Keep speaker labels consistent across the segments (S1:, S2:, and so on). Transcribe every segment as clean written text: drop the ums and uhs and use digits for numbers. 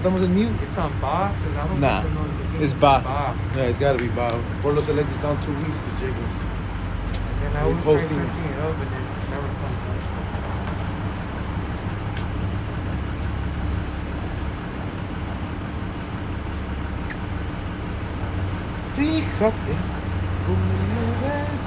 S1: estamos en mute.
S2: It's on ba, 'cause I don't
S3: Nah,
S2: think know the beginning.
S3: it's ba.
S1: Yeah, it's gotta be Bob. Por los electos down 2 weeks because Jake was.
S2: And then I
S1: They
S2: was trying
S1: posting.
S2: searching it up, and then it never comes up.
S1: Fíjate cómo me ves.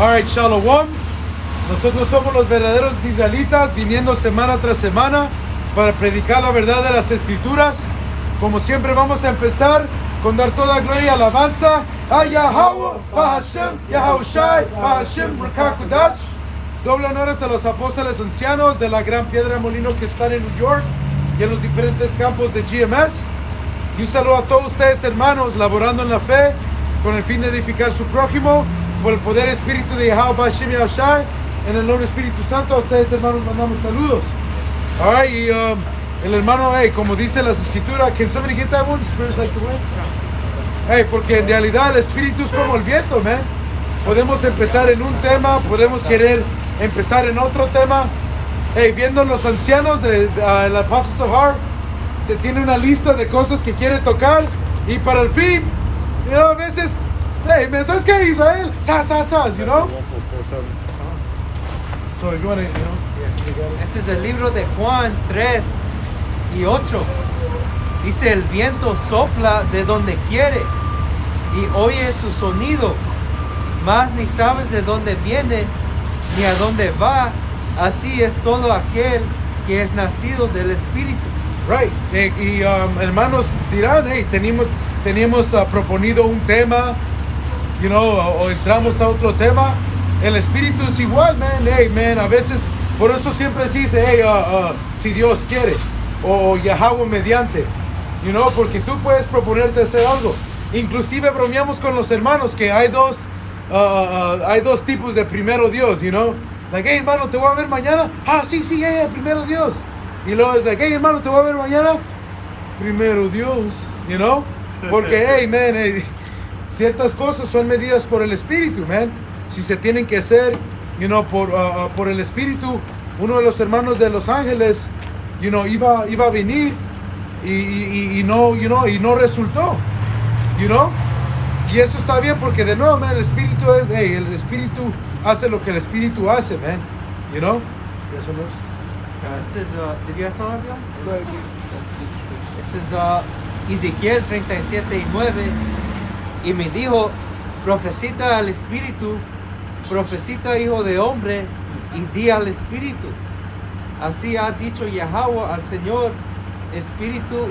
S1: All right, Shalom. Nosotros somos los verdaderos israelitas viniendo semana tras semana para predicar la verdad de las escrituras. Como siempre vamos a empezar con dar toda gloria y alabanza a Yahweh, Bahashem, Yahushai, Bahashem, Rakakudash. Doble honores a los apóstoles ancianos de la gran piedra de molino que están en New York y en los diferentes campos de GMS. Y un saludo a todos ustedes, hermanos, laborando en la fe con el fin de edificar su prójimo por el poder espíritu de Yahweh, Bahashem, Yahushai. En el nombre Espíritu Santo, a ustedes, hermanos, mandamos saludos. All right, y el hermano, hey, como dice las escrituras, can somebody get that one? Spirit's like the wind. Hey, porque en realidad el espíritu es como el viento, man. Podemos empezar en un tema, podemos querer empezar en otro tema. Hey, viendo los ancianos de el apóstol Tahar, tiene una lista de cosas que quiere tocar y para el fin, you know, a veces, hey, man, ¿sabes qué, Israel? You know? So if you want to, you know,
S2: Este es el libro de Juan 3 y 8. Dice, el viento sopla de donde quiere y oye su sonido, mas ni sabes de dónde viene ni a dónde va. Así es todo aquel que es nacido del Espíritu.
S1: right. Y hermanos dirán, hey, teníamos proponido un tema, you know, o entramos a otro tema. El espíritu es igual, man. Hey, man, a veces, por eso siempre se dice, hey, si Dios quiere, o Yahweh mediante, you know, porque tú puedes proponerte hacer algo. Inclusive bromeamos con los hermanos que hay dos tipos de primero Dios, you know. Like, hey, hermano, te voy a ver mañana. Ah, sí, primero Dios. Y luego es like, hey, hermano, te voy a ver mañana. Primero Dios, you know. Porque, hey, man, hey, ciertas cosas son medidas por el espíritu, man. Si se tienen que hacer, you know, por el espíritu. Uno de los hermanos de Los Ángeles, you know, iba a venir y no, you know, y no resultó, you know. Y eso está bien porque de nuevo, man, el espíritu hace lo que el espíritu hace, man, you know. Eso no es.
S2: Este es, ¿did you have something, Abel? Este es Ezequiel 37 y 9. Y me dijo, profecita al espíritu, profecita hijo de hombre, y di al espíritu. Así ha dicho Yahweh al Señor, espíritu,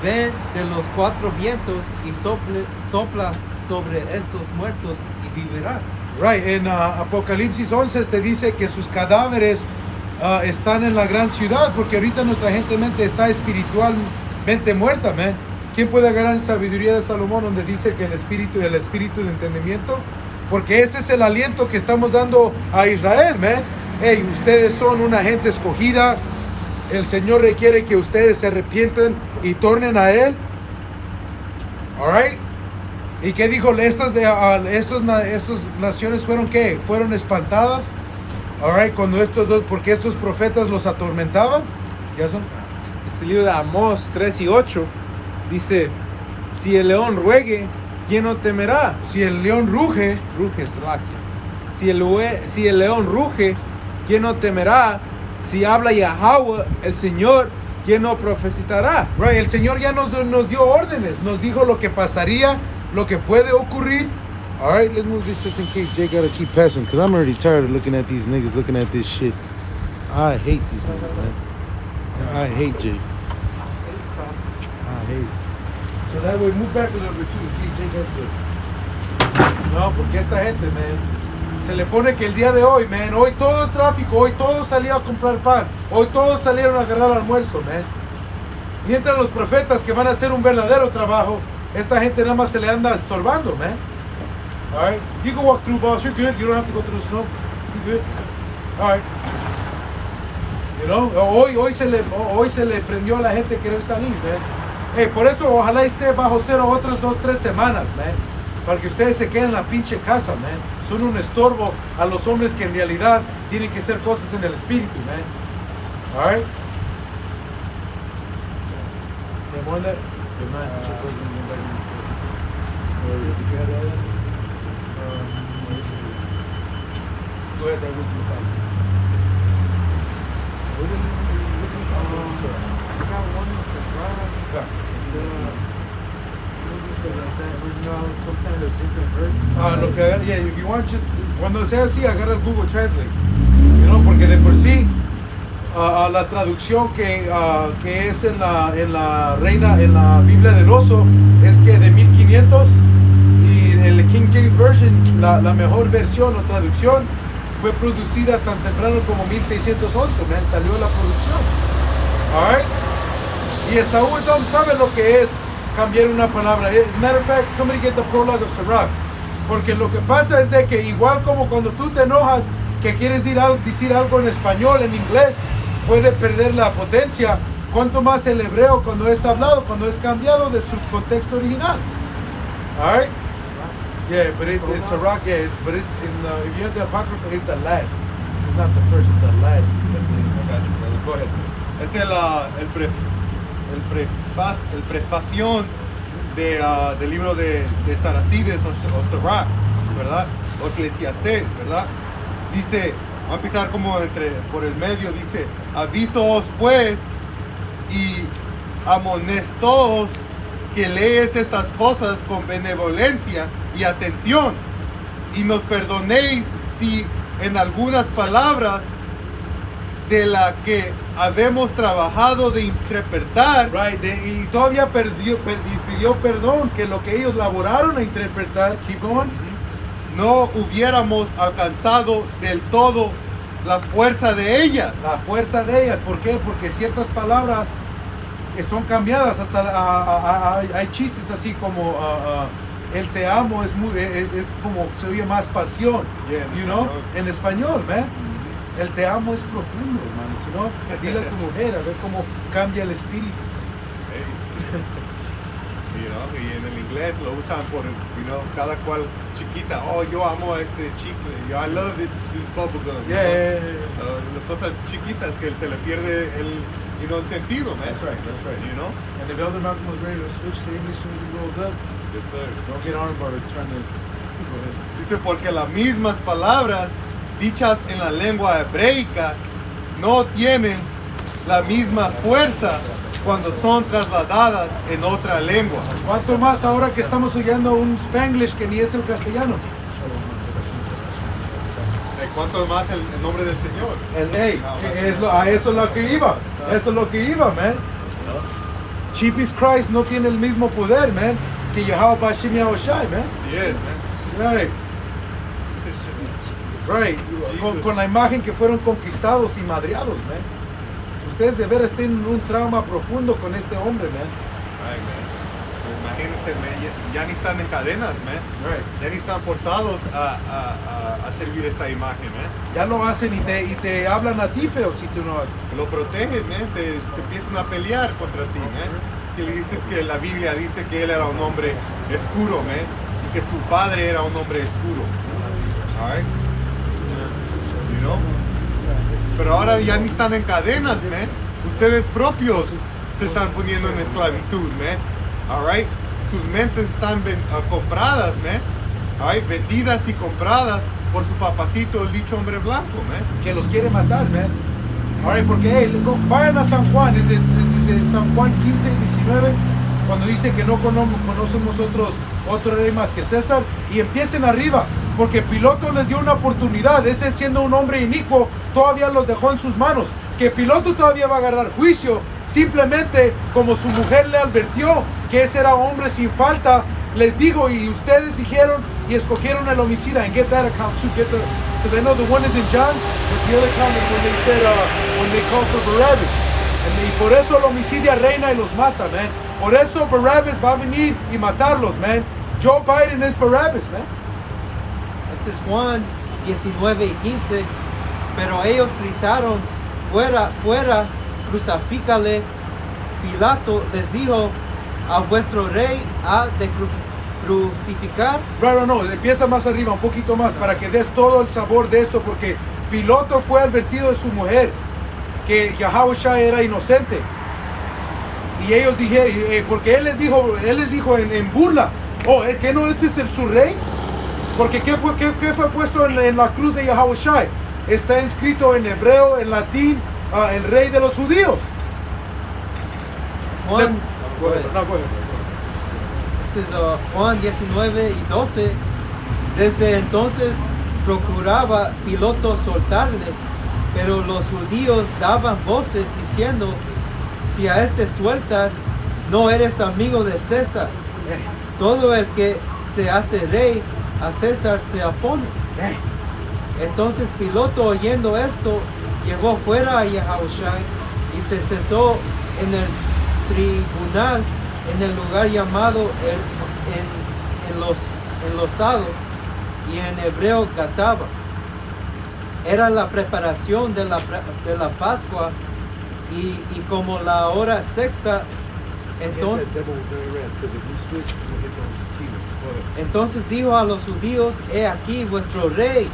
S2: ven de los cuatro vientos y sopla sobre estos muertos y vivirán.
S1: Right, en Apocalipsis 11 te dice que sus cadáveres están en la gran ciudad, porque ahorita nuestra gente está espiritualmente muerta, man. ¿Quién puede agarrar en sabiduría de Salomón donde dice que el espíritu de entendimiento? Porque ese es el aliento que estamos dando a Israel, man. Hey, ustedes son una gente escogida. El Señor requiere que ustedes se arrepientan y tornen a Él. Alright. ¿Y qué dijo? Estas naciones fueron ¿qué? Fueron espantadas. Alright, cuando porque estos profetas los atormentaban. ¿Ya son?
S3: Este libro de Amós 3 y 8 dice, si el león ruegue, ¿quién no temerá?
S1: Si el león ruge,
S3: si el león ruge, ¿quién no temerá? Si habla Yahweh, el Señor, ¿quién no profetizará?
S1: Right, el Señor ya nos dio órdenes, nos dijo lo que pasaría, lo que puede ocurrir. All right, let's move this just in case Jay gotta keep passing, because I'm already tired of looking at these niggas, looking at this shit. I hate these niggas, man. I hate Jay. I hate it. So that way, move back a little bit too. Jay has to... No, porque esta gente, man, se le pone que el día de hoy, man, hoy todo el tráfico, hoy todos salieron a comprar pan, hoy todos salieron a agarrar almuerzo, man. Mientras los profetas que van a hacer un verdadero trabajo, esta gente nada más se le anda estorbando, man. All right, you can walk through, boss. You're good. You don't have to go through the snow. You're good. All right. You know? Hoy se le prendió a la gente querer salir, man. Hey, por eso ojalá esté bajo cero otras 2-3 semanas, man. Para que ustedes se queden en la pinche casa, man. Son un estorbo a los hombres que en realidad tienen que hacer cosas en el espíritu, man. Alright? Yeah, more than that. There's not much of those in the Go ahead, that was the sound. Was it the sound?
S2: I got one with the bride.
S1: Okay. Lo que hagan, yeah, if you want, just, cuando sea así, agarra el Google Translate. You know, porque de por sí, la traducción que es en la Biblia del Oso, es que de 1500, y en el King James Version, la mejor versión o traducción, fue producida tan temprano como 1611, man, salió la producción. Alright? Y Esaú Edom sabe lo que es cambiar una palabra. As a matter of fact, somebody get the prologue of Sirach. Porque lo que pasa es de que igual como cuando tú te enojas que quieres decir algo en español, en inglés, puede perder la potencia. Cuanto más el hebreo cuando es hablado, cuando es cambiado de su contexto original. Alright? Yeah, but it's Sirach, yeah, but it's in if you have the Apocrypha, it's the last. It's not the first, it's the last. Go ahead.
S4: Es el prefación del libro de Saracides o Sirach, ¿verdad? O Eclesiastés, ¿verdad? Dice, va a empezar como por el medio, dice, avísoos pues y amonestóos que lees estas cosas con benevolencia y atención, y nos perdonéis si en algunas palabras de la que habemos trabajado de interpretar,
S1: Right, y todavía pidió perdón que lo que ellos laboraron a interpretar, keep going,
S4: no hubiéramos alcanzado del todo la fuerza de ellas.
S1: la fuerza de ellas. ¿Por qué? Porque ciertas palabras son cambiadas, hasta hay chistes así como el te amo es como se oye más pasión,
S4: Yeah,
S1: you know, en español, man. El te amo es profundo, hermano. Si no, dile a tu mujer a ver cómo cambia el espíritu.
S4: Hey. Y en el inglés lo usan por, cada cual chiquita. Oh, yo amo a este chicle. I love this bubble gum.
S1: Yeah.
S4: Las cosas chiquitas que se le pierde el sentido, man.
S1: That's right.
S4: You know?
S1: And if Elder Malcolm was ready to switch to English when he rolls up,
S4: Yes, sir.
S1: don't get on about trying to go ahead.
S4: Dice, porque las mismas palabras dichas en la lengua hebreica no tienen la misma fuerza cuando son trasladadas en otra lengua.
S1: ¿Cuánto más ahora que estamos oyendo un Spanglish que ni es el castellano?
S4: ¿Cuánto más el nombre del Señor?
S1: A eso es lo que iba. Eso es lo que iba, man. Cheapest Christ no tiene el mismo poder, man, que Yahweh Bashim Yahushai, man.
S4: Yes, man.
S1: Right. Con la imagen que fueron conquistados y madreados, man. Ustedes de veras tienen un trauma profundo con este hombre, man.
S4: Ay, man. Imagínense, man, ya ni están en cadenas, man.
S1: Right.
S4: Ya ni están forzados a servir esa imagen, man.
S1: Ya lo hacen y te hablan a ti feo si tú no haces.
S4: Lo protegen, man. Te empiezan a pelear contra ti, man. Si le dices que la Biblia dice que él era un hombre oscuro, man, y que su padre era un hombre oscuro. Alright? You know? Pero ahora ya ni están en cadenas, man. Ustedes propios se están poniendo en esclavitud, man. Alright? Sus mentes están compradas, man. Alright? Vendidas y compradas por su papacito, el dicho hombre blanco, man.
S1: Que los quiere matar, man. Alright, porque vayan a San Juan, es de San Juan 15 y 19, cuando dice que no conocemos otro rey más que César, y empiecen arriba, porque Piloto les dio una oportunidad. Ese, siendo un hombre inicuo, todavía los dejó en sus manos. Que Piloto todavía va a agarrar juicio, simplemente como su mujer le advirtió que ese era hombre sin falta. Les digo, y ustedes dijeron y escogieron el homicida. And get that account too, because I know the one is in John, but the other account is when they said, when they called for Barabbas. Y por eso el homicidio reina y los mata, man. Por eso Barabbas va a venir y matarlos, man. Joe Biden es Barabbas, man.
S2: Este es Juan 19 y 15. Pero ellos gritaron fuera, crucifícale. Pilato les dijo, a vuestro rey ha de crucificar.
S1: No, empieza más arriba, un poquito más, para que des todo el sabor de esto, porque Pilato fue advertido de su mujer que Yahushua era inocente. Y ellos dijeron, porque él les dijo en burla, oh, ¿es que no este es su rey? Porque ¿qué fue puesto en la cruz de Yahushua? Está escrito en hebreo, en latín, el rey de los judíos.
S2: Juan,
S1: Go ahead.
S2: este es Juan 19 y 12. Desde entonces procuraba Pilato soltarle, pero los judíos daban voces diciendo, si a este sueltas, no eres amigo de César. Todo el que se hace rey, a César se opone. Entonces Pilato, oyendo esto, llevó fuera a Yahushua y se sentó en el tribunal, en el lugar llamado el losado, y en hebreo Gataba. Era la preparación de la Pascua, y como la hora sexta, entonces dijo a los judíos, he aquí vuestro rey.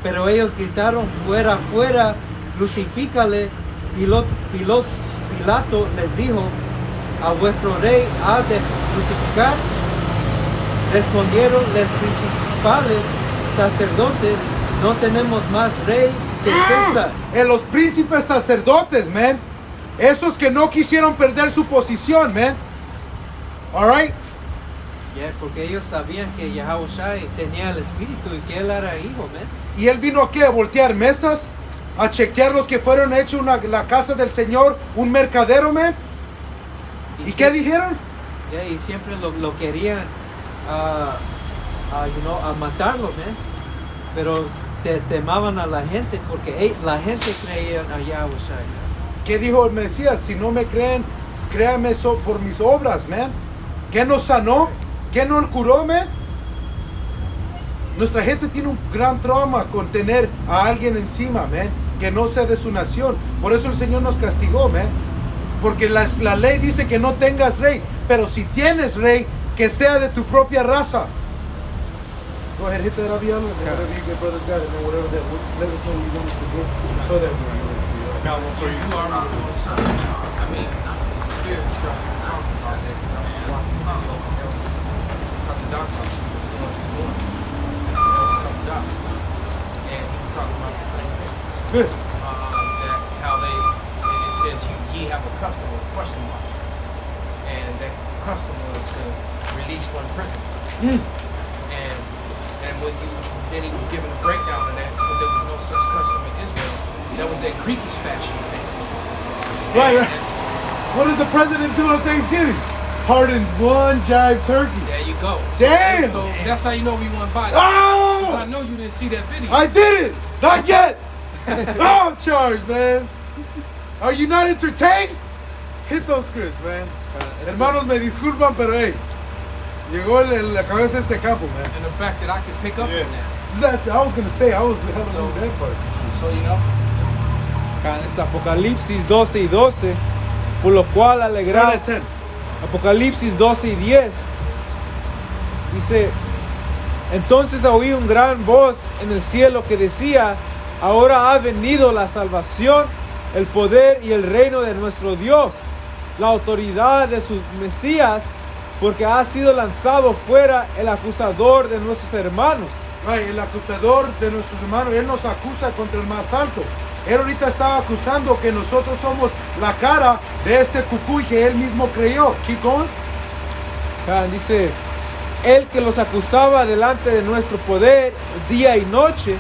S2: Pero ellos gritaron, fuera, fuera, crucifícale. Pilato les dijo, a vuestro rey ha de crucificar. Respondieron los principales sacerdotes, no tenemos más rey que César.
S1: Los príncipes sacerdotes, man. Esos que no quisieron perder su posición, man. Alright.
S2: Porque ellos sabían que Yahushua tenía el espíritu y que él era hijo, man.
S1: ¿Y él vino a qué? ¿A voltear mesas? ¿A chequear los que fueron hechos la casa del Señor un mercadero, man? ¿Y qué dijeron?
S2: Y siempre lo querían a matarlo, man. Pero temaban a la gente porque la gente creía a Yahushua.
S1: ¿Qué dijo el Mesías? Si no me creen, créanme por mis obras, man. ¿Qué nos sanó? ¿Qué nos curó, man? Nuestra gente tiene un gran trauma con tener a alguien encima, man, que no sea de su nación. Por eso el Señor nos castigó, man. Porque la ley dice que no tengas rey, pero si tienes rey, que sea de tu propia raza. Go ahead, hit that Aviano, whatever you get, brothers got it, man, whatever that, let us know you want us to get, so that
S4: I got one for you.
S5: You already doing something. I mean, it's the spirit talking about that. Talk to Doc about this morning. Talk to Doc. And he was talking about the same thing.
S1: good.
S5: That how it says ye have a customer, question mark. And that customer was to release one prisoner. And when then he was given a breakdown of that because there was no such custom in Israel. That was a Greekish fashion.
S1: Right. What does the president do on Thanksgiving? Pardons one jive turkey.
S5: There you go.
S1: Damn!
S5: So that's how you know we won by.
S1: Oh!
S5: I know you didn't see that video.
S1: I did it! Not yet! Oh, charge, man. Are you not entertained? Hit those scripts, man. Hermanos, me disculpan, pero hey, llegó la cabeza este campo, man.
S5: And the fact that I could pick up
S4: Yeah.
S5: on that.
S1: I was gonna say, I was having
S5: So-
S1: that part.
S5: So you know.
S3: Acá es Apocalipsis 12 y 12, por lo cual alegraos.
S1: Start at 10.
S3: Apocalipsis 12 y 10. Dice, entonces oí un gran voz en el cielo que decía, ahora ha venido la salvación, el poder y el reino de nuestro Dios, la autoridad de su Mesías, porque ha sido lanzado fuera el acusador de nuestros hermanos.
S1: Right, el acusador de nuestros hermanos, él nos acusa contra el más alto. Él ahorita estaba acusando que nosotros somos la cara de este cucuy que él mismo creyó. Keep going.
S3: Acá dice, él que los acusaba delante de nuestro poder día y noche,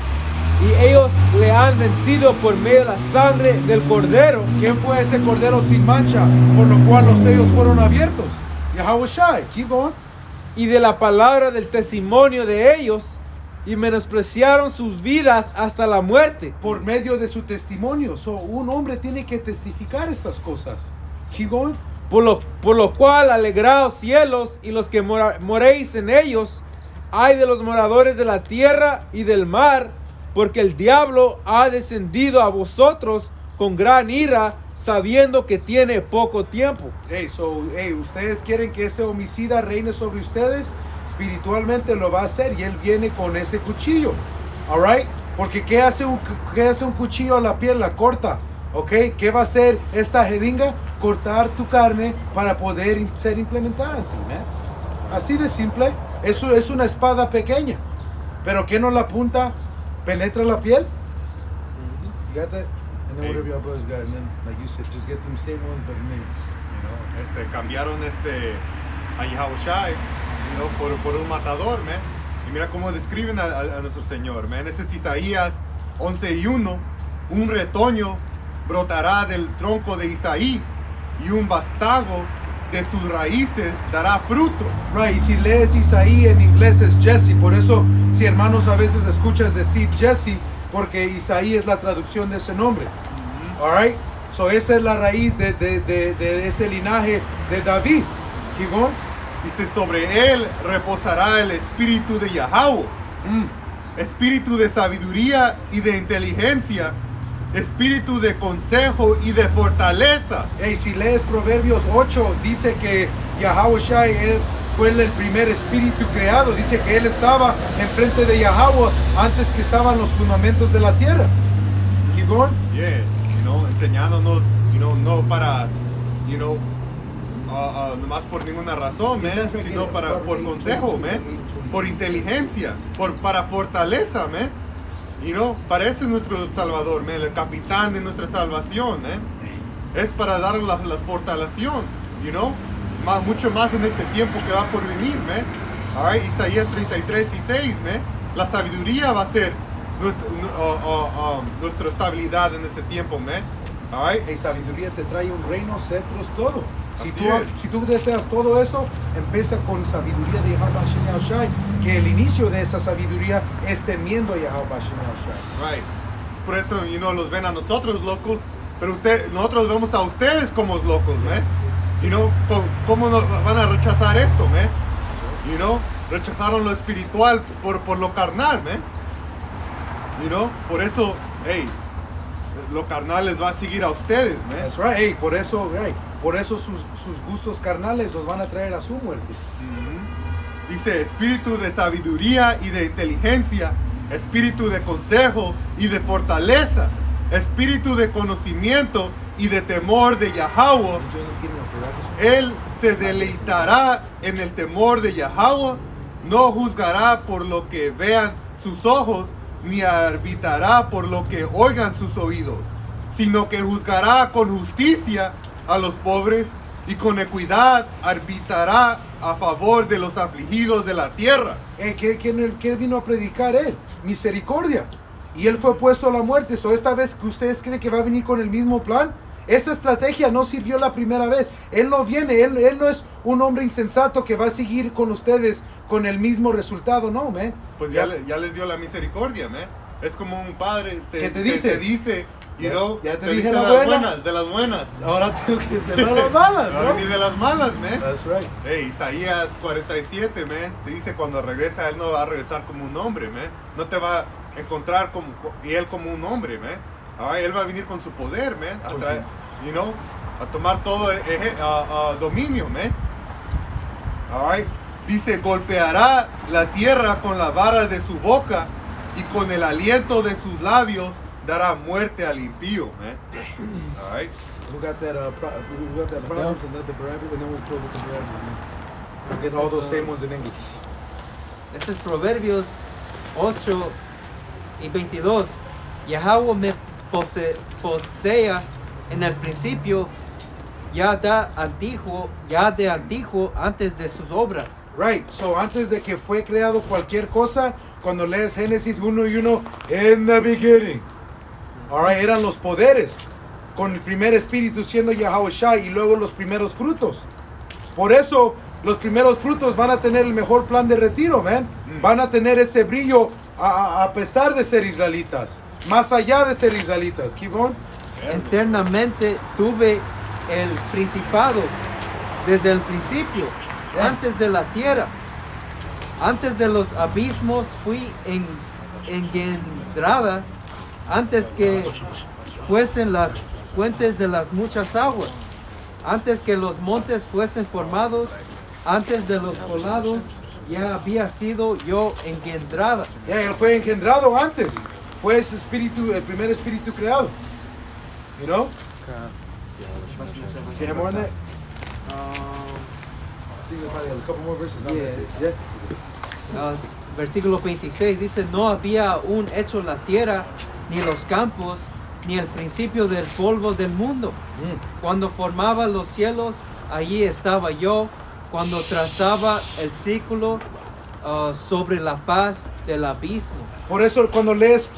S3: y ellos le han vencido por medio de la sangre del cordero.
S1: ¿Quién fue ese cordero sin mancha, por lo cual los sellos fueron abiertos? Yahushua. Keep going.
S3: Y de la palabra del testimonio de ellos, y menospreciaron sus vidas hasta la muerte.
S1: Por medio de su testimonio. So, un hombre tiene que testificar estas cosas. Keep going.
S3: Por lo cual alegraos cielos y los que moréis en ellos, ay de los moradores de la tierra y del mar, porque el diablo ha descendido a vosotros con gran ira, sabiendo que tiene poco tiempo.
S1: Ustedes quieren que ese homicida reine sobre ustedes, espiritualmente lo va a hacer y él viene con ese cuchillo. All right? Porque ¿qué hace un cuchillo a la piel? La corta. ¿Ok? ¿Qué va a hacer esta jeringa? Cortar tu carne para poder ser implementada en ti, ¿eh? Así de simple. Eso es una espada pequeña. Pero ¿qué no la punta? Penetra la piel. You got that? And then whatever your brothers got, and then like you said, just get them same ones but in names.
S4: Cambiaron a Yahushua, por un matador, man. Y mira cómo describen a nuestro Señor, man. Ese es Isaías 11:1. Un retoño brotará del tronco de Isaí y un vástago de sus raíces dará fruto.
S1: Right, y si lees Isaí en inglés es Jesse, por eso si hermanos a veces escuchas decir Jesse, porque Isaí es la traducción de ese nombre. Alright, so esa es la raíz de ese linaje de David. Keep going.
S4: Dice, sobre él reposará el espíritu de Yahweh, espíritu de sabiduría y de inteligencia, espíritu de consejo y de fortaleza.
S1: Si lees Proverbios 8, dice que Yahushua fue el primer espíritu creado. Dice que él estaba enfrente de Yahweh antes que estaban los fundamentos de la tierra. Keep going.
S4: Yeah, enseñándonos, no para, nomás por ninguna razón, man, sino por consejo, man, por inteligencia, para fortaleza, man. Para ese es nuestro Salvador, man, el capitán de nuestra salvación, man. Es para dar la fortaleza, mucho más en este tiempo que va por venir, man. All right, Isaías 33:6, man. La sabiduría va a ser nuestra estabilidad en ese tiempo, man. All right.
S1: Sabiduría te trae un reino, cetros, todo.
S4: Así
S1: Si tú deseas todo eso, empieza con sabiduría de Yahushua, que el inicio de esa sabiduría es temiendo a Yahushua.
S4: Right. Por eso, los ven a nosotros locos, pero nosotros vemos a ustedes como locos, man. ¿Cómo van a rechazar esto, man? Rechazaron lo espiritual por lo carnal, man. Por eso, lo carnal les va a seguir a ustedes, man.
S1: That's right, por eso sus gustos carnales los van a traer a su muerte.
S4: Dice, espíritu de sabiduría y de inteligencia, espíritu de consejo y de fortaleza, espíritu de conocimiento y de temor de Yahweh. Él se deleitará en el temor de Yahweh, no juzgará por lo que vean sus ojos, ni arbitrará por lo que oigan sus oídos, sino que juzgará con justicia a los pobres y con equidad arbitrará a favor de los afligidos de la tierra.
S1: ¿Qué vino a predicar él? Misericordia. Y él fue puesto a la muerte. Esta vez que ustedes creen que va a venir con el mismo plan, esa estrategia no sirvió la primera vez. Él no viene, él no es un hombre insensato que va a seguir con ustedes con el mismo resultado, no, man.
S4: Pues ya les dio la misericordia, man. Es como un padre
S1: ¿Qué te dice?
S4: Te dice,
S1: ya te
S4: te
S1: dije
S4: dice de las buenas.
S1: Ahora tengo que cerrar las malas,
S4: Va a venir de las malas, man.
S1: That's right.
S4: Isaías 47, man, te dice cuando regresa, él no va a regresar como un hombre, man. No te va a encontrar como un hombre, man. Él va a venir con su poder, man. A tomar todo dominio, man. Dice, golpeará la tierra con la vara de su boca y con el aliento de sus labios dará muerte al impío, man.
S1: We got that Proverbs and the Proverbs, and then we'll close with the Proverbs. We'll get all those same ones in English.
S2: Este es Proverbios 8:22. Yahweh me posea en el principio, ya de antiguo antes de sus obras.
S1: Right, so antes de que fue creado cualquier cosa, cuando lees Génesis 1:1, in the beginning. Alright, eran los poderes, con el primer espíritu siendo Yahushua y luego los primeros frutos. Por eso, los primeros frutos van a tener el mejor plan de retiro, man. Van a tener ese brillo a pesar de ser israelitas, más allá de ser israelitas. Keep on.
S2: Eternamente tuve el principado desde el principio, antes de la tierra, antes de los abismos fui engendrada, antes que fuesen las fuentes de las muchas aguas. Antes que los montes fuesen formados, antes de los poblados, ya había sido yo engendrada.
S1: Ya, él fue engendrado antes. Fue ese espíritu, el primer espíritu creado. You know? Can you have more on that? I think probably a couple more verses. Not
S2: Yeah.
S1: that's it. Yeah.
S2: Versículo 26 dice, no había aún hecho la tierra, ni los campos, ni el principio del polvo del mundo. Cuando formaba los cielos, allí estaba yo. Cuando trazaba el círculo sobre la faz del abismo.
S1: Por eso cuando lees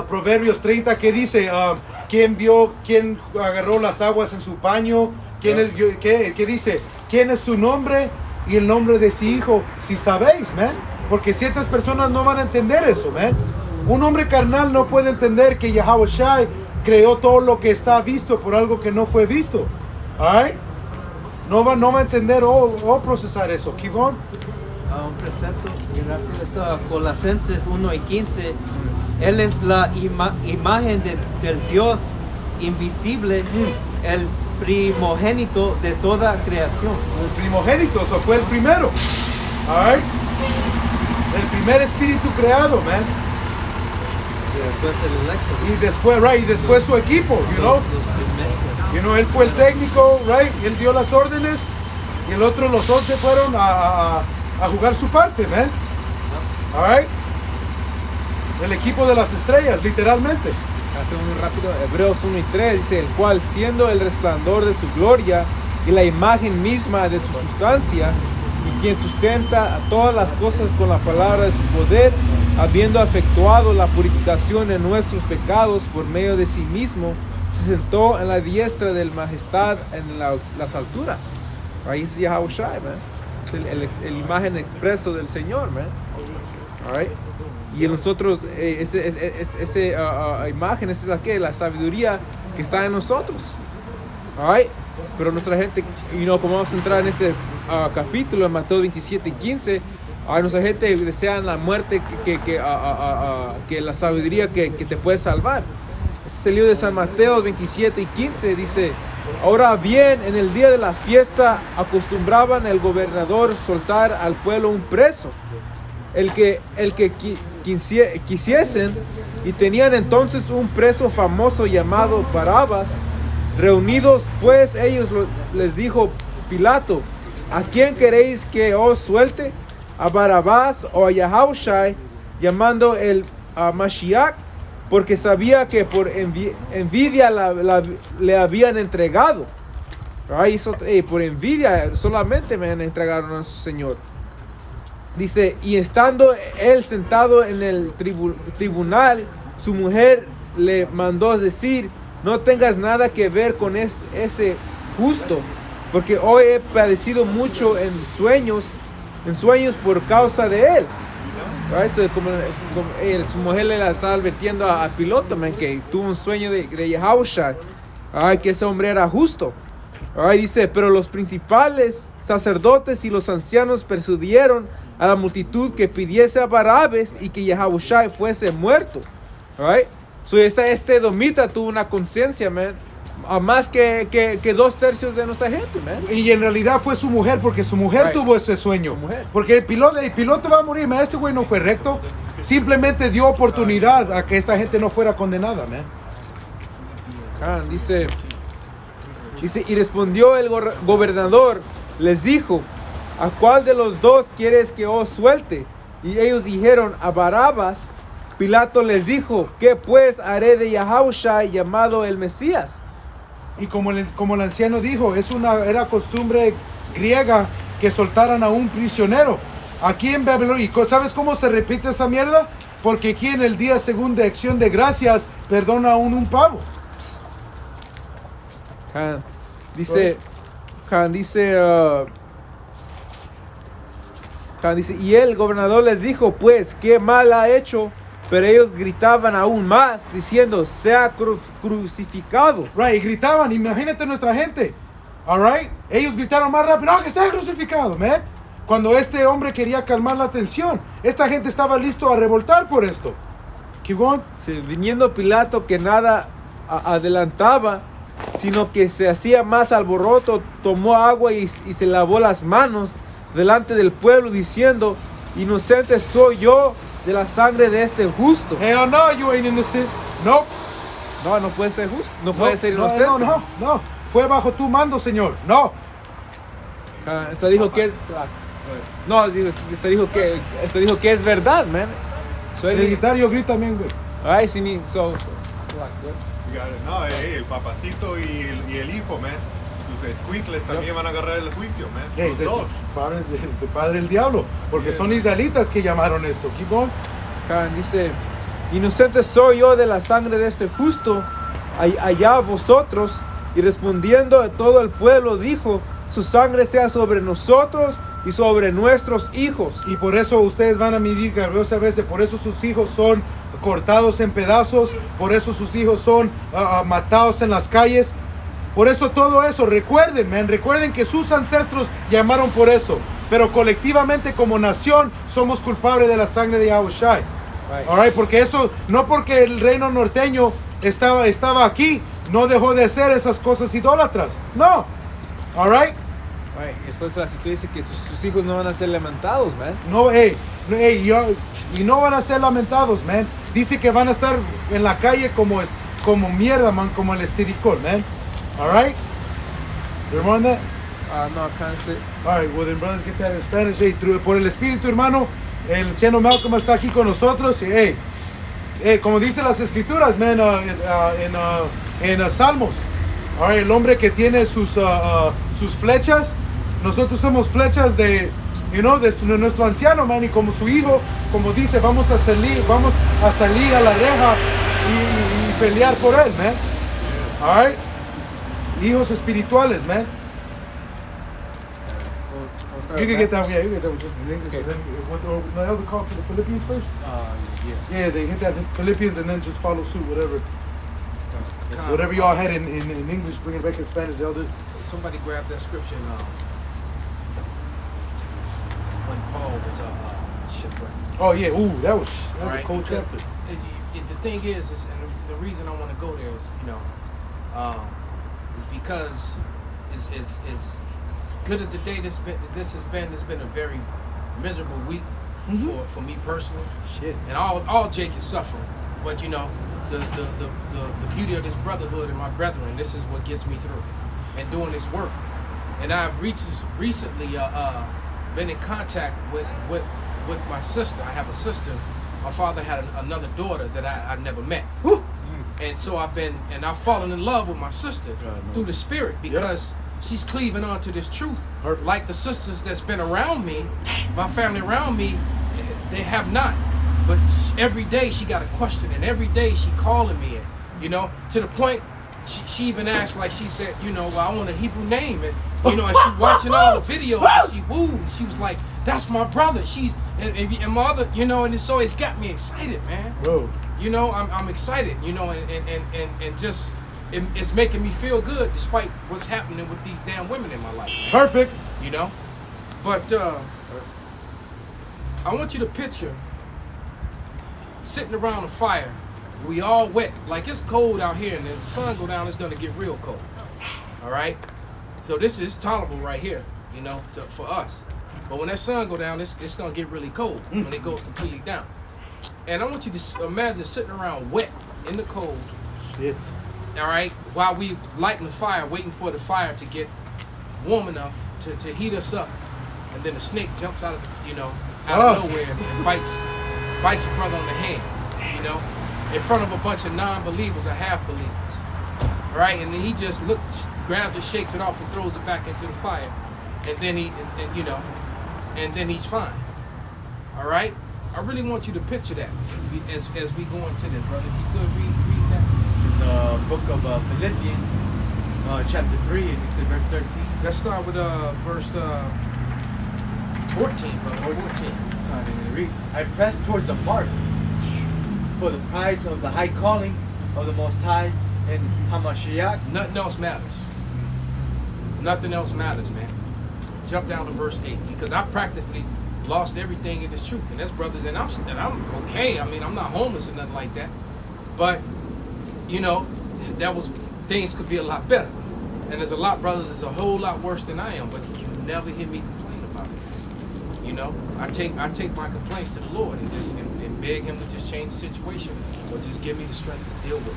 S1: Proverbios 30, ¿qué dice? ¿Quién agarró las aguas en su paño? ¿Qué dice? ¿Quién es su nombre y el nombre de su hijo? Si sabéis, man. Porque ciertas personas no van a entender eso, man. Un hombre carnal no puede entender que Yahweh Shai creó todo lo que está visto por algo que no fue visto. All right? No va a entender o procesar eso. Keep on.
S2: Un precepto bien rápido es Colosenses 1 y 15. Él es la imagen del Dios invisible, el primogénito de toda creación.
S1: El primogénito, eso fue el primero. All right? El primer espíritu creado, man.
S2: Y después el electo.
S1: Y después su equipo, you know.
S2: Los primeros.
S1: You know, él fue el técnico, right? Él dio las órdenes y el otro, los 11 fueron a jugar su parte, man. All right? El equipo de las estrellas, literalmente.
S3: Hace muy rápido, Hebreos 1 y 3 dice, el cual siendo el resplandor de su gloria y la imagen misma de su sustancia, y quien sustenta a todas las cosas con la palabra de su poder, habiendo efectuado la purificación de nuestros pecados por medio de sí mismo, se sentó en la diestra del majestad en las alturas. Ahí es Yahweh Shai, man. Es el imagen expreso del Señor, man. All right? Y nosotros, esa imagen, esa es la sabiduría que está en nosotros. All right? Pero nuestra gente, como vamos a entrar en este capítulo, en Mateo 27 y 15, nuestra gente desea la muerte que la sabiduría que te puede salvar. Ese es el libro de San Mateo 27 y 15, dice, ahora bien, en el día de la fiesta acostumbraban el gobernador soltar al pueblo un preso, el que quisiesen, y tenían entonces un preso famoso llamado Barabas. Reunidos pues ellos les dijo Pilato, ¿a quién queréis que os suelte? ¿A Barabás o a Yahushai, llamando el Mashiach? Porque sabía que por envidia le habían entregado. Por envidia solamente me entregaron a su Señor. Dice, y estando él sentado en el tribunal, su mujer le mandó decir, no tengas nada que ver con ese justo, porque hoy he padecido mucho en sueños por causa de él. Su mujer le estaba advirtiendo a Piloto, que tuvo un sueño de Yahushua, que ese hombre era justo. Dice, pero los principales sacerdotes y los ancianos persuadieron a la multitud que pidiese a Barabes y que Yahushua fuese muerto. So este domita tuvo una conciencia, a más que 2/3 de nuestra gente,
S1: Y en realidad fue su mujer, porque su mujer tuvo ese sueño. Porque el piloto va a morir, ese güey no fue recto. Simplemente dio oportunidad a que esta gente no fuera condenada,
S3: Dice, y respondió el gobernador, les dijo, ¿a cuál de los dos quieres que os suelte? Y ellos dijeron, a Barabas. Pilato les dijo, ¿qué pues haré de Yahushua llamado el Mesías?
S1: Y como el anciano dijo, era costumbre griega que soltaran a un prisionero. Aquí en Babilonia, ¿sabes cómo se repite esa mierda? Porque aquí en el día segundo de acción de gracias, perdona aún un pavo.
S3: Dice, y el gobernador les dijo, pues, ¿qué mal ha hecho? Pero ellos gritaban aún más, diciendo, sea crucificado.
S1: Y gritaban, imagínate nuestra gente. Ellos gritaron más rápido, no, que sea crucificado, Cuando este hombre quería calmar la tensión, esta gente estaba listo a revoltar por esto.
S3: Viniendo Pilato que nada adelantaba, sino que se hacía más alboroto, tomó agua y se lavó las manos delante del pueblo, diciendo: inocente soy yo de la sangre de este justo.
S1: Hell no, you ain't innocent. Nope.
S3: No puede ser justo, no puede ser inocente.
S1: No. Fue bajo tu mando, Señor. No.
S3: Este dijo que este dijo que es verdad, man.
S1: El guitarrio grita también, güey.
S3: Ay, sí, so
S4: No, el papacito y el hijo, man. Sus escuincles también van a agarrar el juicio, man. Los dos.
S1: Tu padre el diablo. Porque son israelitas que llamaron esto. Keep going.
S3: Dice: inocente soy yo de la sangre de este justo, allá vosotros. Y respondiendo todo el pueblo dijo: su sangre sea sobre nosotros y sobre nuestros hijos.
S1: Y por eso ustedes van a medir gloriosas veces. Por eso sus hijos son cortados en pedazos. Por eso sus hijos son matados en las calles. Por eso todo eso, recuerden, man, recuerden que sus ancestros llamaron por eso. Pero colectivamente como nación somos culpables de la sangre de Yahushua. All right, porque eso, no porque el reino norteño estaba aquí, no dejó de hacer esas cosas idólatras. No. All right.
S3: Después la escritura dice que sus hijos no van a ser lamentados, man.
S1: No, y no van a ser lamentados, man. Dice que van a estar en la calle como mierda, man, como el estiricol, man. All right. You remember that?
S3: No, I can't say.
S1: All right, well then brothers get that in Spanish. Hey, por el Espíritu, hermano, el anciano Malcolm está aquí con nosotros. Y, como dice las escrituras, man, en Salmos. All right, el hombre que tiene sus flechas, nosotros somos flechas de nuestro anciano, man, y como su hijo, como dice, vamos a salir a la reja y pelear por él, man. All right, hijos espirituales, man. You can get that, yeah, you can get that with just in English. Okay. And then, no, elder call for the Philippians first? Yeah, they hit that Philippians and then just follow suit, whatever. Whatever y'all had in English, bring it back in Spanish, elder.
S5: Somebody grab that scripture when Paul was shipwrecked.
S1: Oh yeah, ooh, that was
S5: Right?
S1: a cold
S5: Because
S1: chapter.
S5: the thing is and the reason I want to go there is, is because is good as the day this has been. It's been a very miserable week for me personally.
S1: Shit.
S5: And all Jake is suffering, but the beauty of this brotherhood and my brethren, this is what gets me through and doing this work. And I've recently been in contact with my sister. I have a sister. My father had another daughter that I never met.
S1: Woo.
S5: And so I've fallen in love with my sister through the Spirit because she's cleaving on to this truth.
S1: Perfect.
S5: Like the sisters that's been around me, my family around me, they have not. But every day she got a question, and every day she calling me, and to the point she even asked, like she said, well, I want a Hebrew name, and and she watching all the videos, and she wooed, and she was like, that's my brother. And my other, and so it's got me excited, man.
S1: Whoa.
S5: I'm excited, and just it's making me feel good despite what's happening with these damn women in my life. Man.
S1: Perfect.
S5: But I want you to picture sitting around a fire. We all wet, like it's cold out here, and as the sun go down, it's gonna get real cold. All right. So this is tolerable right here, for us. But when that sun go down, it's gonna get really cold when it goes completely down. And I want you to imagine sitting around wet in the cold.
S1: Shit.
S5: All right, while we lighting the fire, waiting for the fire to get warm enough to heat us up, and then the snake jumps out of nowhere and bites a brother on the hand, in front of a bunch of non-believers or half-believers. All right, and then he just grabs it, shakes it off, and throws it back into the fire, and then and then he's fine. All right, I really want you to picture that as we go into this, brother. If you could read that.
S3: The book of Philippians, chapter 3, and he said verse 13.
S5: Let's start with verse 14, brother. 14.
S3: I press towards the mark for the prize of the high calling of the Most High in Hamashiach.
S5: Nothing else matters. Nothing else matters, man. Jump down to verse 8, because I practically lost everything in this truth, and that's brothers, and I'm okay. I mean, I'm not homeless or nothing like that, but things could be a lot better. And there's a lot, brothers, it's a whole lot worse than I am, but you never hear me complain about it. You know, I take my complaints to the Lord and beg him to just change the situation or just give me the strength to deal with it.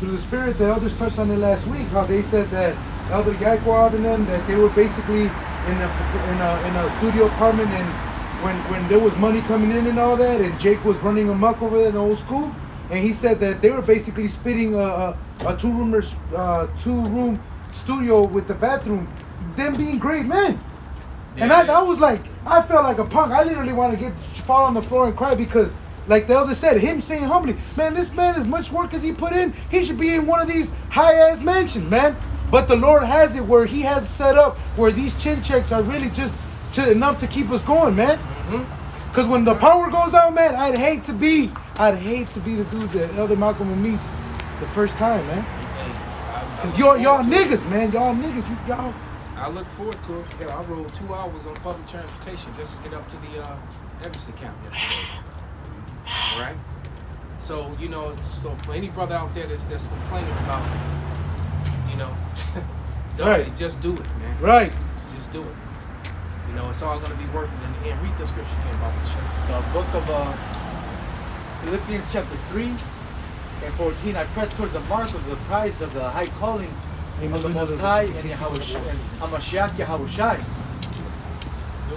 S1: Through the Spirit, the elders touched on it last week, how they said that Elder Yaquab and them, that they were basically in a studio apartment, and when there was money coming in and all that, and Jake was running amok over there in the old school, and he said that they were basically spitting a two-room studio with the bathroom, them being great men.
S5: Yeah.
S1: And I was like, I felt like a punk. I literally want to fall on the floor and cry because, like the elder said, him saying humbly, man, this man, as much work as he put in, he should be in one of these high-ass mansions, man. But the Lord has it where he has set up where these chin checks are really just enough to keep us going, man. Because when the power goes out, man, I'd hate to be the dude that Elder Malcolm meets the first time, man. Because y'all niggas, man. Y'all niggas. Y'all.
S5: I look forward to it. Hell, I rode 2 hours on public transportation just to get up to the Evanston camp yesterday. All right? So, you know, so for any brother out there that's complaining about, you know,
S1: Right.
S5: just do it, man.
S1: Right.
S5: Just do it. You know, it's all going to be worth it in the end. Read the scripture again, Bible Show.
S3: The book of Philippians chapter 3 and 14, I press towards the mark of the prize of the high calling of the Most High and Hamashiach Yahushai.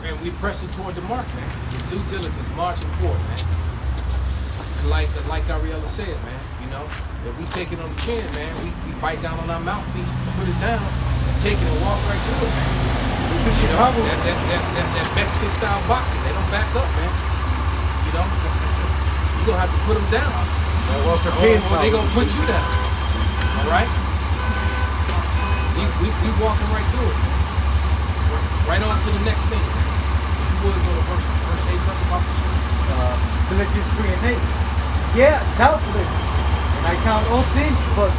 S5: And we pressing toward the mark, man. With due diligence, marching forward, man. And like Ariella said, man, you know, if we take it on the chin, man, we bite down on our mouthpiece, put it down, and take it and walk right through it, man. You know, that Mexican style boxing, they don't back up, man. You know, you're gonna have to put them down. Or they gonna put you down. All right? We walking right through it, man. Right on to the next thing. If you would go to verse 8, brother, about the show.
S3: Philippians 3 and 8. Yeah, doubtless. And I count all things but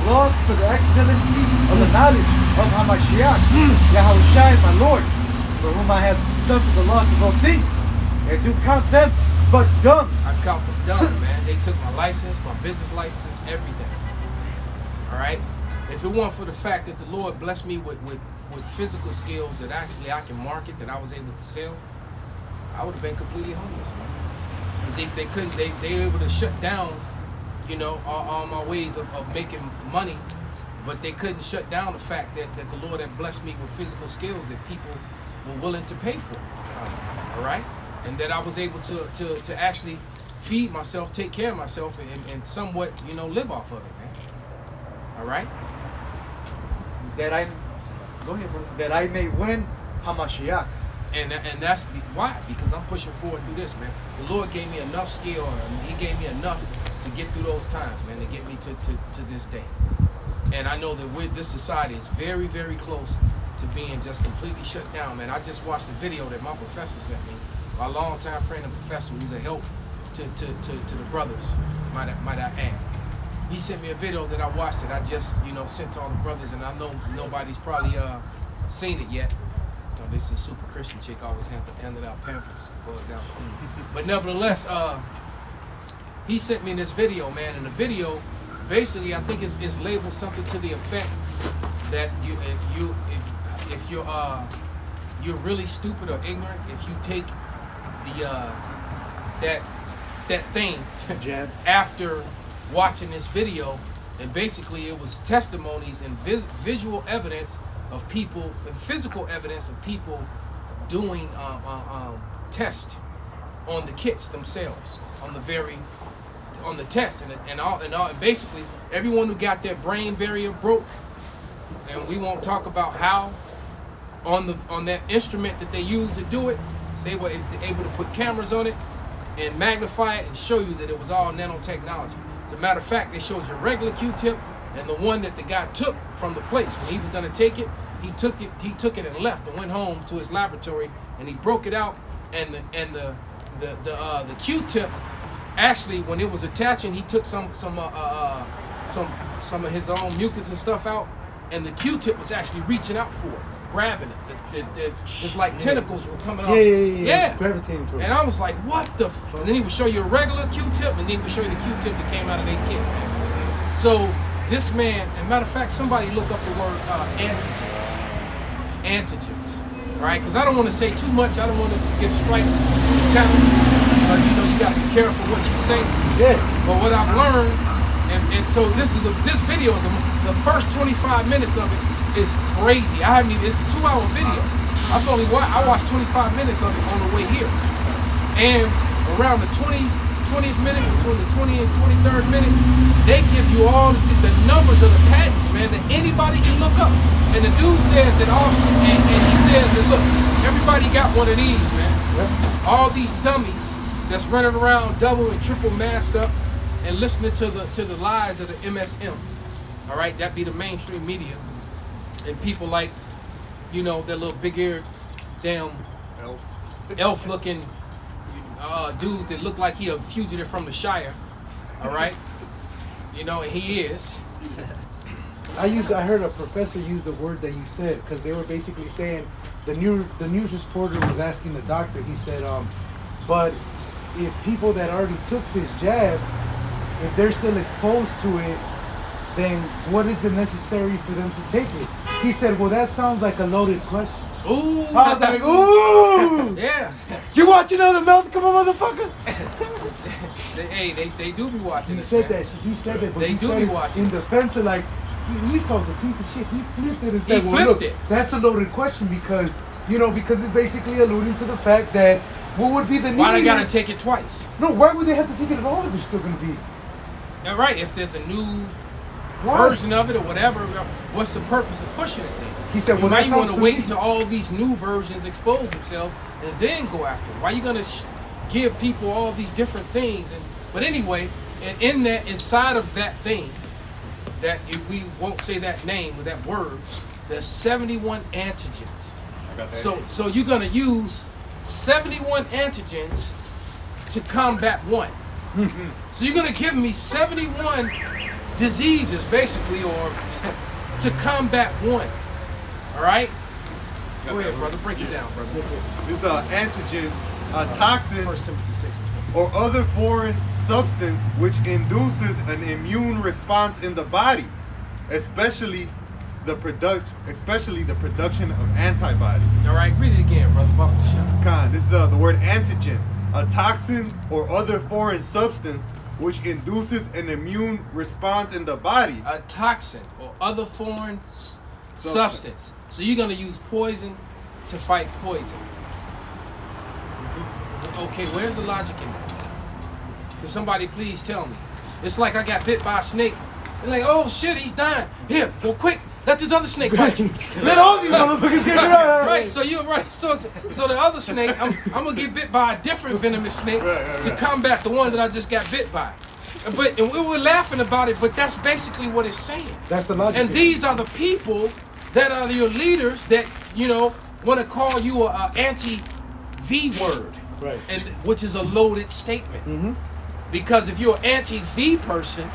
S3: lost for the excellency of the knowledge of Hamashiach, Yahushai, my Lord, for whom I have suffered the loss of all things. And do count them but dung.
S5: I count them dung, man. They took my license, my business license, everything. All right? If it weren't for the fact that the Lord blessed me with physical skills that actually I can market, that I was able to sell, I would have been completely homeless, man. Because they were able to shut down, you know, all my ways of making money, but they couldn't shut down the fact that the Lord had blessed me with physical skills that people were willing to pay for. All right? And that I was able to actually feed myself, take care of myself, and somewhat, you know, live off of it, man. All right? Go ahead, brother.
S3: That I may win Hamashiach.
S5: And that's why, because I'm pushing forward through this, man. The Lord gave me enough skill, He gave me enough to get through those times, man, to get me to this day. And I know that this society is very, very close to being just completely shut down, man. I just watched a video that my professor sent me, my longtime friend and professor, who's a help to the brothers, might I add. He sent me a video that I watched that I just, you know, sent to all the brothers, and I know nobody's probably seen it yet. You know, this is super Christian chick, always handed out pamphlets. But nevertheless, he sent me this video, man, and the video, basically, I think is labeled something to the effect that if you're really stupid or ignorant, if you take that thing after watching this video, and basically it was testimonies and visual evidence of people, and physical evidence of people doing tests on the kits themselves, on the test, and basically everyone who got their brain barrier broke, and we won't talk about how on that instrument that they use to do it, they were able to put cameras on it and magnify it and show you that it was all nanotechnology. As a matter of fact, they showed you a regular Q-tip and the one that the guy took from the place. When he was gonna take it, he took it and left and went home to his laboratory, and he broke it out, and the Q-tip, actually, when it was attaching, he took some of his own mucus and stuff out, and the Q-tip was actually reaching out for it, grabbing it. It's like tentacles were coming off. Yeah.
S1: Gravitating towards
S5: And I was like, what the And then he would show you a regular Q-tip, and then he would show you the Q-tip that came out of that kit. So this man, and matter of fact, somebody look up the word antigens. Antigens, right? Because I don't want to say too much. I don't want to get strike the channel. You know, you got to be careful what you say.
S1: Yeah.
S5: But what I've learned, and so this video is the first 25 minutes of it is crazy. I haven't even. It's a 2-hour video. I watched 25 minutes of it on the way here, and around the 20th minute, between the 20th and 23rd minute, they give you all the numbers of the patents, man, that anybody can look up. And the dude says that and he says that, look, everybody got one of these, man. Yep. All these dummies that's running around double and triple masked up and listening to the lies of the MSM. All right, that be the mainstream media. And people like, you know, that little big-eared damn elf-looking dude that looked like he a fugitive from the Shire, all right? You know, and he is.
S1: I heard a professor use the word that you said, because they were basically saying, the news reporter was asking the doctor, he said, but if people that already took this jab, if they're still exposed to it, then what is it necessary for them to take it? He said, well, that sounds like a loaded question.
S5: Ooh.
S1: I was like, ooh.
S5: Yeah.
S1: You watching another mouth? Come on, motherfucker.
S5: they do be watching.
S1: He said that. He said that. But
S5: they
S1: he
S5: do
S1: said
S5: be watching.
S1: In defense of like, Esau's a piece of shit. He flipped it and said,
S5: he
S1: well, look,
S5: it.
S1: that's a loaded question because it's basically alluding to the fact that what would be the need?
S5: Why they gotta take it twice?
S1: No, why would they have to take it at all if they're still gonna be?
S5: Yeah, right. If there's a new version of it or whatever, what's the purpose of pushing it then?
S1: He said, well,
S5: you want to wait until all these new versions expose themselves and then go after it. Why are you going to give people all these different things? But anyway, and inside of that thing, that we won't say that name or that word, there's 71 antigens. So you're going to use 71 antigens to combat one. So you're going to give me 71 diseases, basically, or to combat one. All right? Go ahead, brother. Break it down, brother.
S4: This antigen, a toxin,
S5: 1 Timothy 6 and 20.
S4: or other foreign substance which induces an immune response in the body, especially the production of antibodies.
S5: All right, read it again, brother.
S4: This is the word antigen, a toxin or other foreign substance which induces an immune response in the body.
S5: A toxin or other foreign substance. So you're going to use poison to fight poison. Okay, where's the logic in that? Can somebody please tell me? It's like I got bit by a snake. They're like, oh shit, he's dying. Here, go quick. Let this other snake bite you.
S1: Let all these motherfuckers get right.
S5: Right, so you're right. So the other snake, I'm going to get bit by a different venomous snake to combat the one that I just got bit by. But and we were laughing about it, but that's basically what it's saying.
S1: That's the logic.
S5: And these are the people that are your leaders that, want to call you a anti-V word.
S1: Right.
S5: And which is a loaded statement.
S1: Mm-hmm.
S5: Because if you're an anti-V person,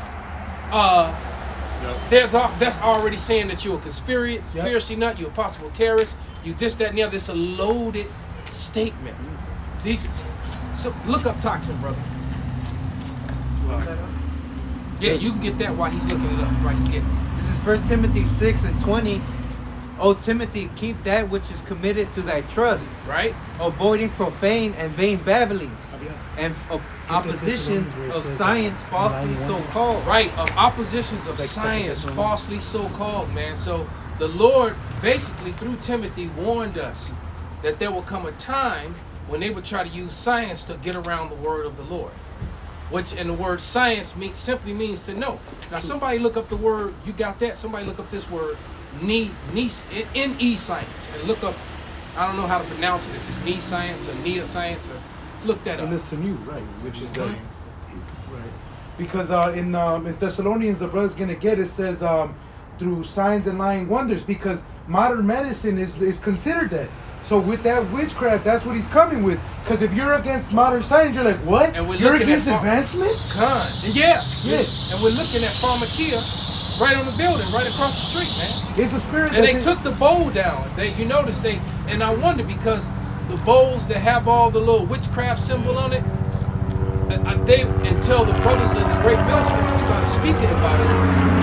S5: that's already saying that you're a conspiracy nut, you're a possible terrorist, you this, that, and the other. It's a loaded statement. So look up toxin, brother. Yeah, you can get that while he's looking it up, while he's getting it.
S2: This is 1 Timothy 6 and 20. O Timothy, keep that which is committed to thy trust,
S5: right?
S2: Avoiding profane and vain babblings, and oppositions of science falsely so called.
S5: Right, of oppositions of science falsely so called, man. So the Lord basically through Timothy warned us that there will come a time when they would try to use science to get around the word of the Lord. Which in the word science simply means to know. Now somebody look up the word, you got that? Somebody look up this word, science, and look up, I don't know how to pronounce it, if it's knee science or nia science, or look that up.
S1: And it's the new, right, which is right. Because in Thessalonians, the brother's gonna get, it says through signs and lying wonders, because modern medicine is considered that. So with that witchcraft, that's what he's coming with. Because if you're against modern science, you're like, what?
S5: And
S1: You're against advancement?
S5: Yeah.
S1: Yes.
S5: And we're looking at pharmakia right on the building, right across the street, man.
S1: It's a spirit.
S5: And they took the bowl down. You notice and I wonder because the bowls that have all the little witchcraft symbol on it, they until the brothers of the Great Millstone started speaking about it.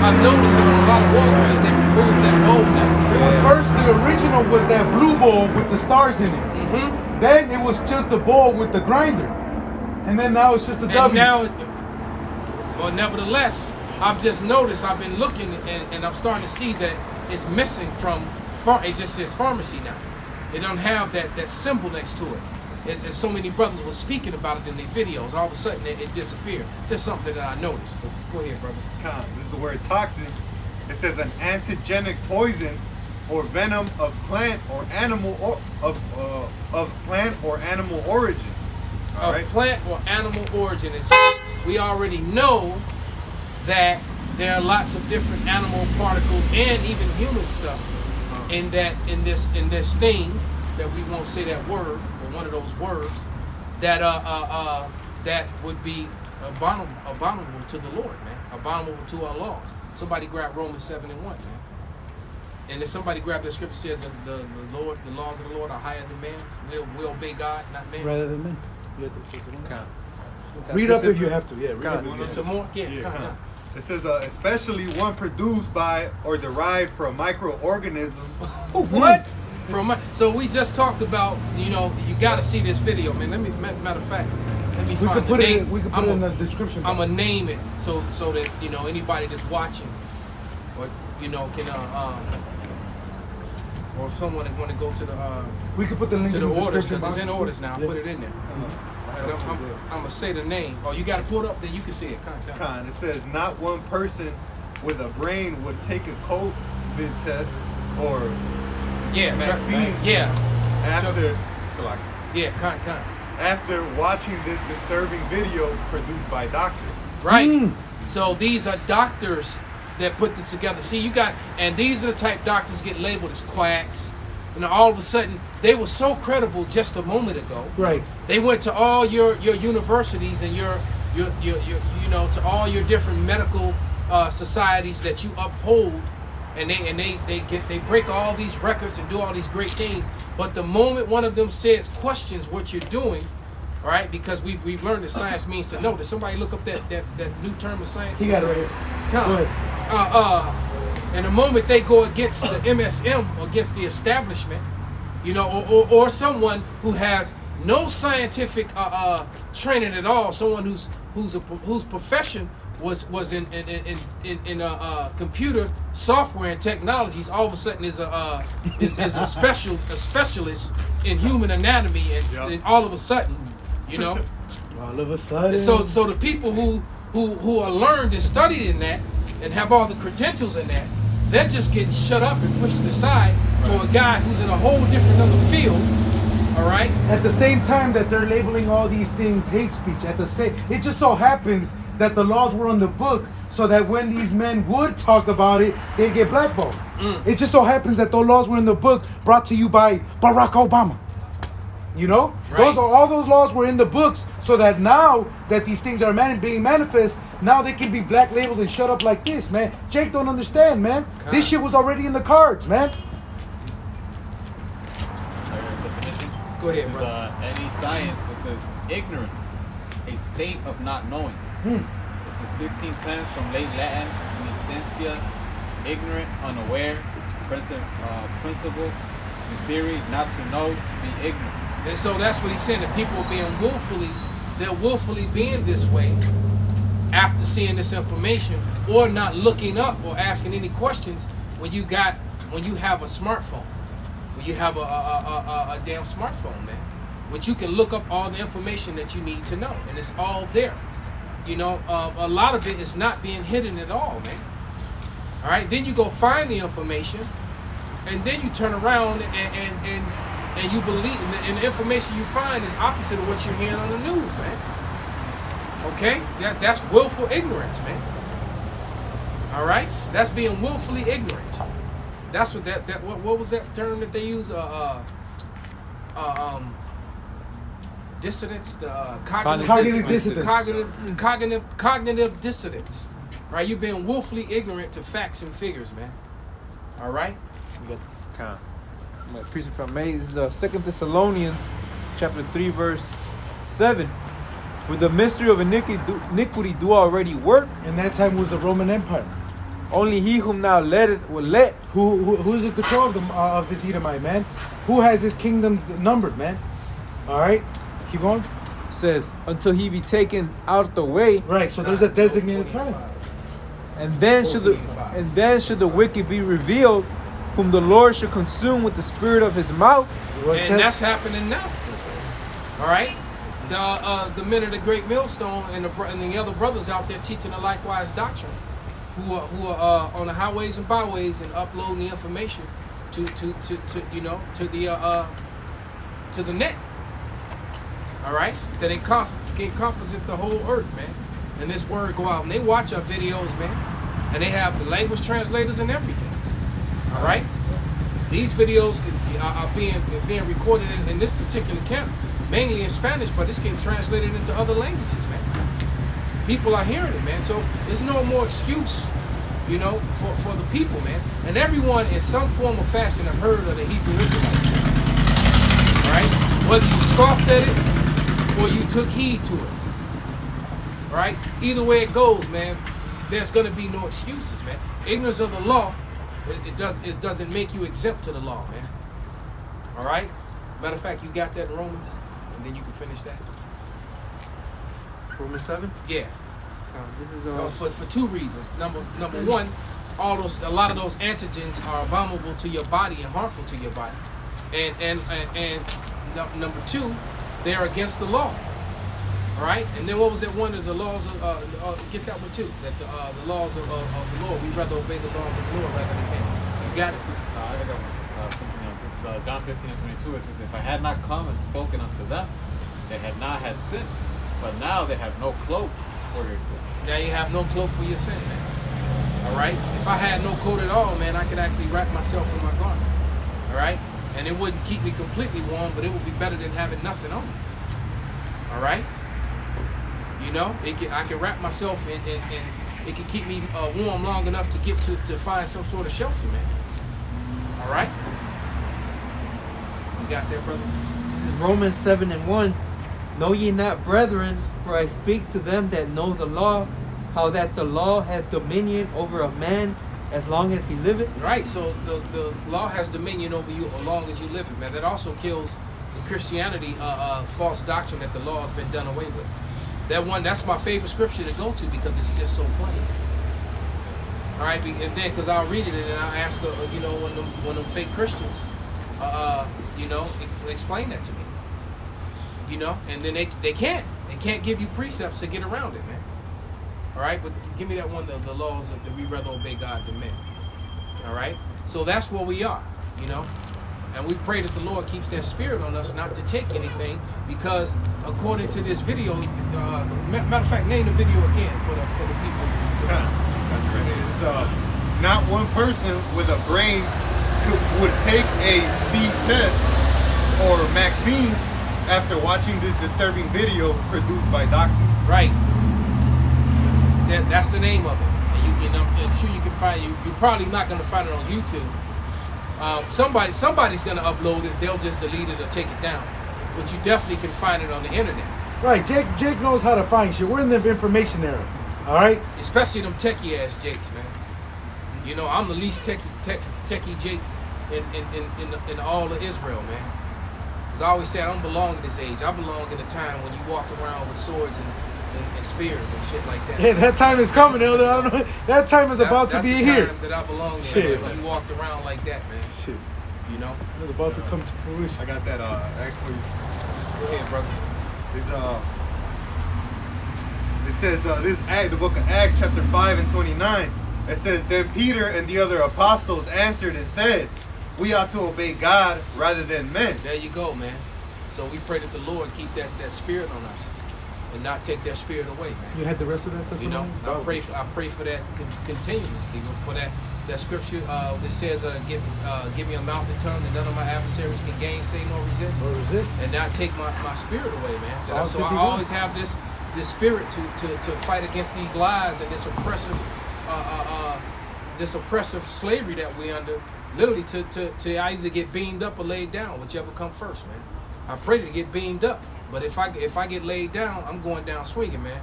S5: I noticed that a lot of war graves, they removed that bowl now.
S1: It was first, the original was that blue bowl with the stars in it. Then it was just the bowl with the grinder. And then now it's just the
S5: And
S1: W.
S5: now, well, nevertheless, I've just noticed, I've been looking and I'm starting to see that it's missing from, it just says pharmacy now. It don't have that symbol next to it. As so many brothers were speaking about it in their videos, all of a sudden it disappeared. Just something that I noticed. But go ahead, brother.
S4: This is the word toxin. It says an antigenic poison or venom of plant or animal or of plant or animal origin. All right.
S5: Plant or animal origin. And so we already know that there are lots of different animal particles and even human stuff in this thing that we won't say that word or one of those words that that would be abominable to the Lord, man. Abominable to our laws. Somebody grab Romans 7:1, man. And if somebody grab the scripture says that the laws of the Lord are higher than man's, we'll obey God, not man.
S1: Rather than men. Read up if you have to. Yeah, read up.
S5: There's some more. Yeah, come.
S4: It says especially one produced by or derived from microorganisms.
S5: What? So we just talked about, you got to see this video, man. Matter of fact, let me find the name.
S1: We could put it in the description box.
S5: I'm gonna name it so that anybody that's watching, or can or if someone that want to go to the
S1: we could put the link
S5: to
S1: in
S5: the
S1: the
S5: orders,
S1: description
S5: because
S1: box.
S5: it's in orders now. I put it in there. But I'm gonna say the name. Oh, you got to pull it up, then you can see it. Con.
S4: It says not one person with a brain would take a COVID test or vaccine. After after watching this disturbing video produced by doctors.
S5: Right. So these are doctors that put this together. See, and these are the type doctors get labeled as quacks. All of a sudden, they were so credible just a moment ago.
S1: Right.
S5: They went to all your universities and your to all your different medical societies that you uphold, and they break all these records and do all these great things. But the moment one of them questions what you're doing, all right, because we've learned that science means to know. Did somebody look up that new term of science?
S1: He got it right here.
S5: Go ahead. And the moment they go against the MSM, against the establishment, or someone who has no scientific training at all, someone whose profession was in computer software and technologies, all of a sudden is a specialist in human anatomy, and all of a sudden,
S1: all of a sudden.
S5: So the people who are learned and studied in that and have all the credentials in that, they're just getting shut up and pushed to the side for a guy who's in a whole different other field. All right.
S1: At the same time that they're labeling all these things hate speech, it just so happens that the laws were on the book so that when these men would talk about it, they'd get blackballed. It just so happens that those laws were in the book, brought to you by Barack Obama.
S5: Right.
S1: All those laws were in the books, so that now that these things are being manifest, now they can be black labeled and shut up like this, man. Jake don't understand, man.
S5: God.
S1: This shit was already in the cards, man.
S6: Definition.
S5: Go ahead,
S6: This is,
S5: bro.
S6: any science. It says ignorance, a state of not knowing. This is 1610 from late Latin, licencia, ignorant, unaware, principle, miseri, not to know, to be ignorant.
S5: And so that's what he's saying. That people are being they're willfully being this way after seeing this information, or not looking up or asking any questions when you have a smartphone, when you have a damn smartphone, man, which you can look up all the information that you need to know, and it's all there. A lot of it is not being hidden at all, man. All right, then you go find the information, and then you turn around and you believe, and the information you find is opposite of what you're hearing on the news, man. Okay, that's willful ignorance, man. All right, that's being willfully ignorant. That's what what was that term that they use? Dissonance,
S1: Cognitive dissonance.
S5: Cognitive dissonance. Right, you're being willfully ignorant to facts and figures, man. All right.
S3: We got my precept from May. This is 2 Thessalonians chapter 3 verse 7. For the mystery of iniquity do already work.
S1: And that time was the Roman Empire.
S3: Only he whom thou lettest will let.
S1: Who's in control of this Edomite, man? Who has his kingdom numbered, man? All right, keep going.
S3: Says until he be taken out the way.
S1: Right, so there's a designated time.
S3: And then should the wicked be revealed, whom the Lord should consume with the spirit of his mouth.
S5: And that's happening now. All right, the men of the Great Millstone and the other brothers out there teaching the likewise doctrine, who are on the highways and byways and uploading the information to the net. All right, that encompasses the whole earth, man. And this word go out, and they watch our videos, man, and they have the language translators and everything. All right, these videos are being recorded in this particular camp, mainly in Spanish, but it's getting translated into other languages, man. People are hearing it, man. So there's no more excuse, for the people, man. And everyone in some form or fashion have heard of the Hebrew Israelites. All right, whether you scoffed at it or you took heed to it. All right, either way it goes, man, there's going to be no excuses, man. Ignorance of the law, it doesn't make you exempt to the law, man. All right. Matter of fact, you got that in Romans, and then you can finish that.
S2: Romans 7?
S5: Yeah.
S2: This is
S5: For two reasons. Number one, a lot of those antigens are abominable to your body and harmful to your body, and number two, they're against the law. All right, and then what was that one of the laws of get that one too? That the laws of the Lord, we rather obey the laws of the Lord rather than man. You got it.
S6: I got something else. This is John 15:22. It says, "If I had not come and spoken unto them, they had not had sin, but now they have no cloak for your sin."
S5: Now you have no cloak for your sin, man. All right. If I had no coat at all, man, I could actually wrap myself in my garment. All right, and it wouldn't keep me completely warm, but it would be better than having nothing on me. All right. I can wrap myself in it can keep me warm long enough to get to find some sort of shelter, man. All right? You got there, brother?
S2: This is Romans 7:1. Know ye not, brethren, for I speak to them that know the law, how that the law hath dominion over a man as long as he liveth.
S5: Right, so the law has dominion over you as long as you live it, man. That also kills in Christianity false doctrine that the law has been done away with. That's my favorite scripture to go to because it's just so plain. All right, and then because I'll read it and I'll ask, when them fake Christians, explain that to me. And then they can't give you precepts to get around it, man. All right, but give me that one, the laws of that we rather obey God than men. All right, so that's where we are, And we pray that the Lord keeps that spirit on us not to take anything, because according to this video, matter of fact, name the video again for the people.
S4: Not one person with a brain would take a C test or vaccine after watching this disturbing video produced by doctors.
S5: Right. That's the name of it. And I'm sure you can find you're probably not going to find it on YouTube. Somebody's gonna upload it. They'll just delete it or take it down. But you definitely can find it on the internet.
S1: Right, Jake knows how to find shit. We're in the information era. All right.
S5: Especially them techie ass Jakes, man. I'm the least techie Jake in all of Israel, man. As I always say, I don't belong in this age. I belong in a time when you walked around with swords and spears and shit like that.
S1: Yeah, that time is coming, Elder. I don't know. That time is about to be here.
S5: That's the time that I belong in.
S1: Shit.
S5: When you walked around like that, man.
S1: Shit.
S5: It's
S1: about to come to fruition.
S4: I got that actually.
S5: Go ahead, brother.
S4: It says the book of Acts chapter 5:29. It says, "Then Peter and the other apostles answered and said, we ought to obey God rather than men."
S5: There you go, man. So we pray that the Lord keep that spirit on us and not take that spirit away, man.
S1: You had the rest of that?
S5: I pray for that continuously. For that scripture that says, give me a mouth and tongue that none of my adversaries can gainsay nor resist. And not take my spirit away, man. So I always have this spirit to fight against these lies and this oppressive slavery that we're under, literally to either get beamed up or laid down, whichever come first, man. I pray to get beamed up. But if I get laid down, I'm going down swinging, man.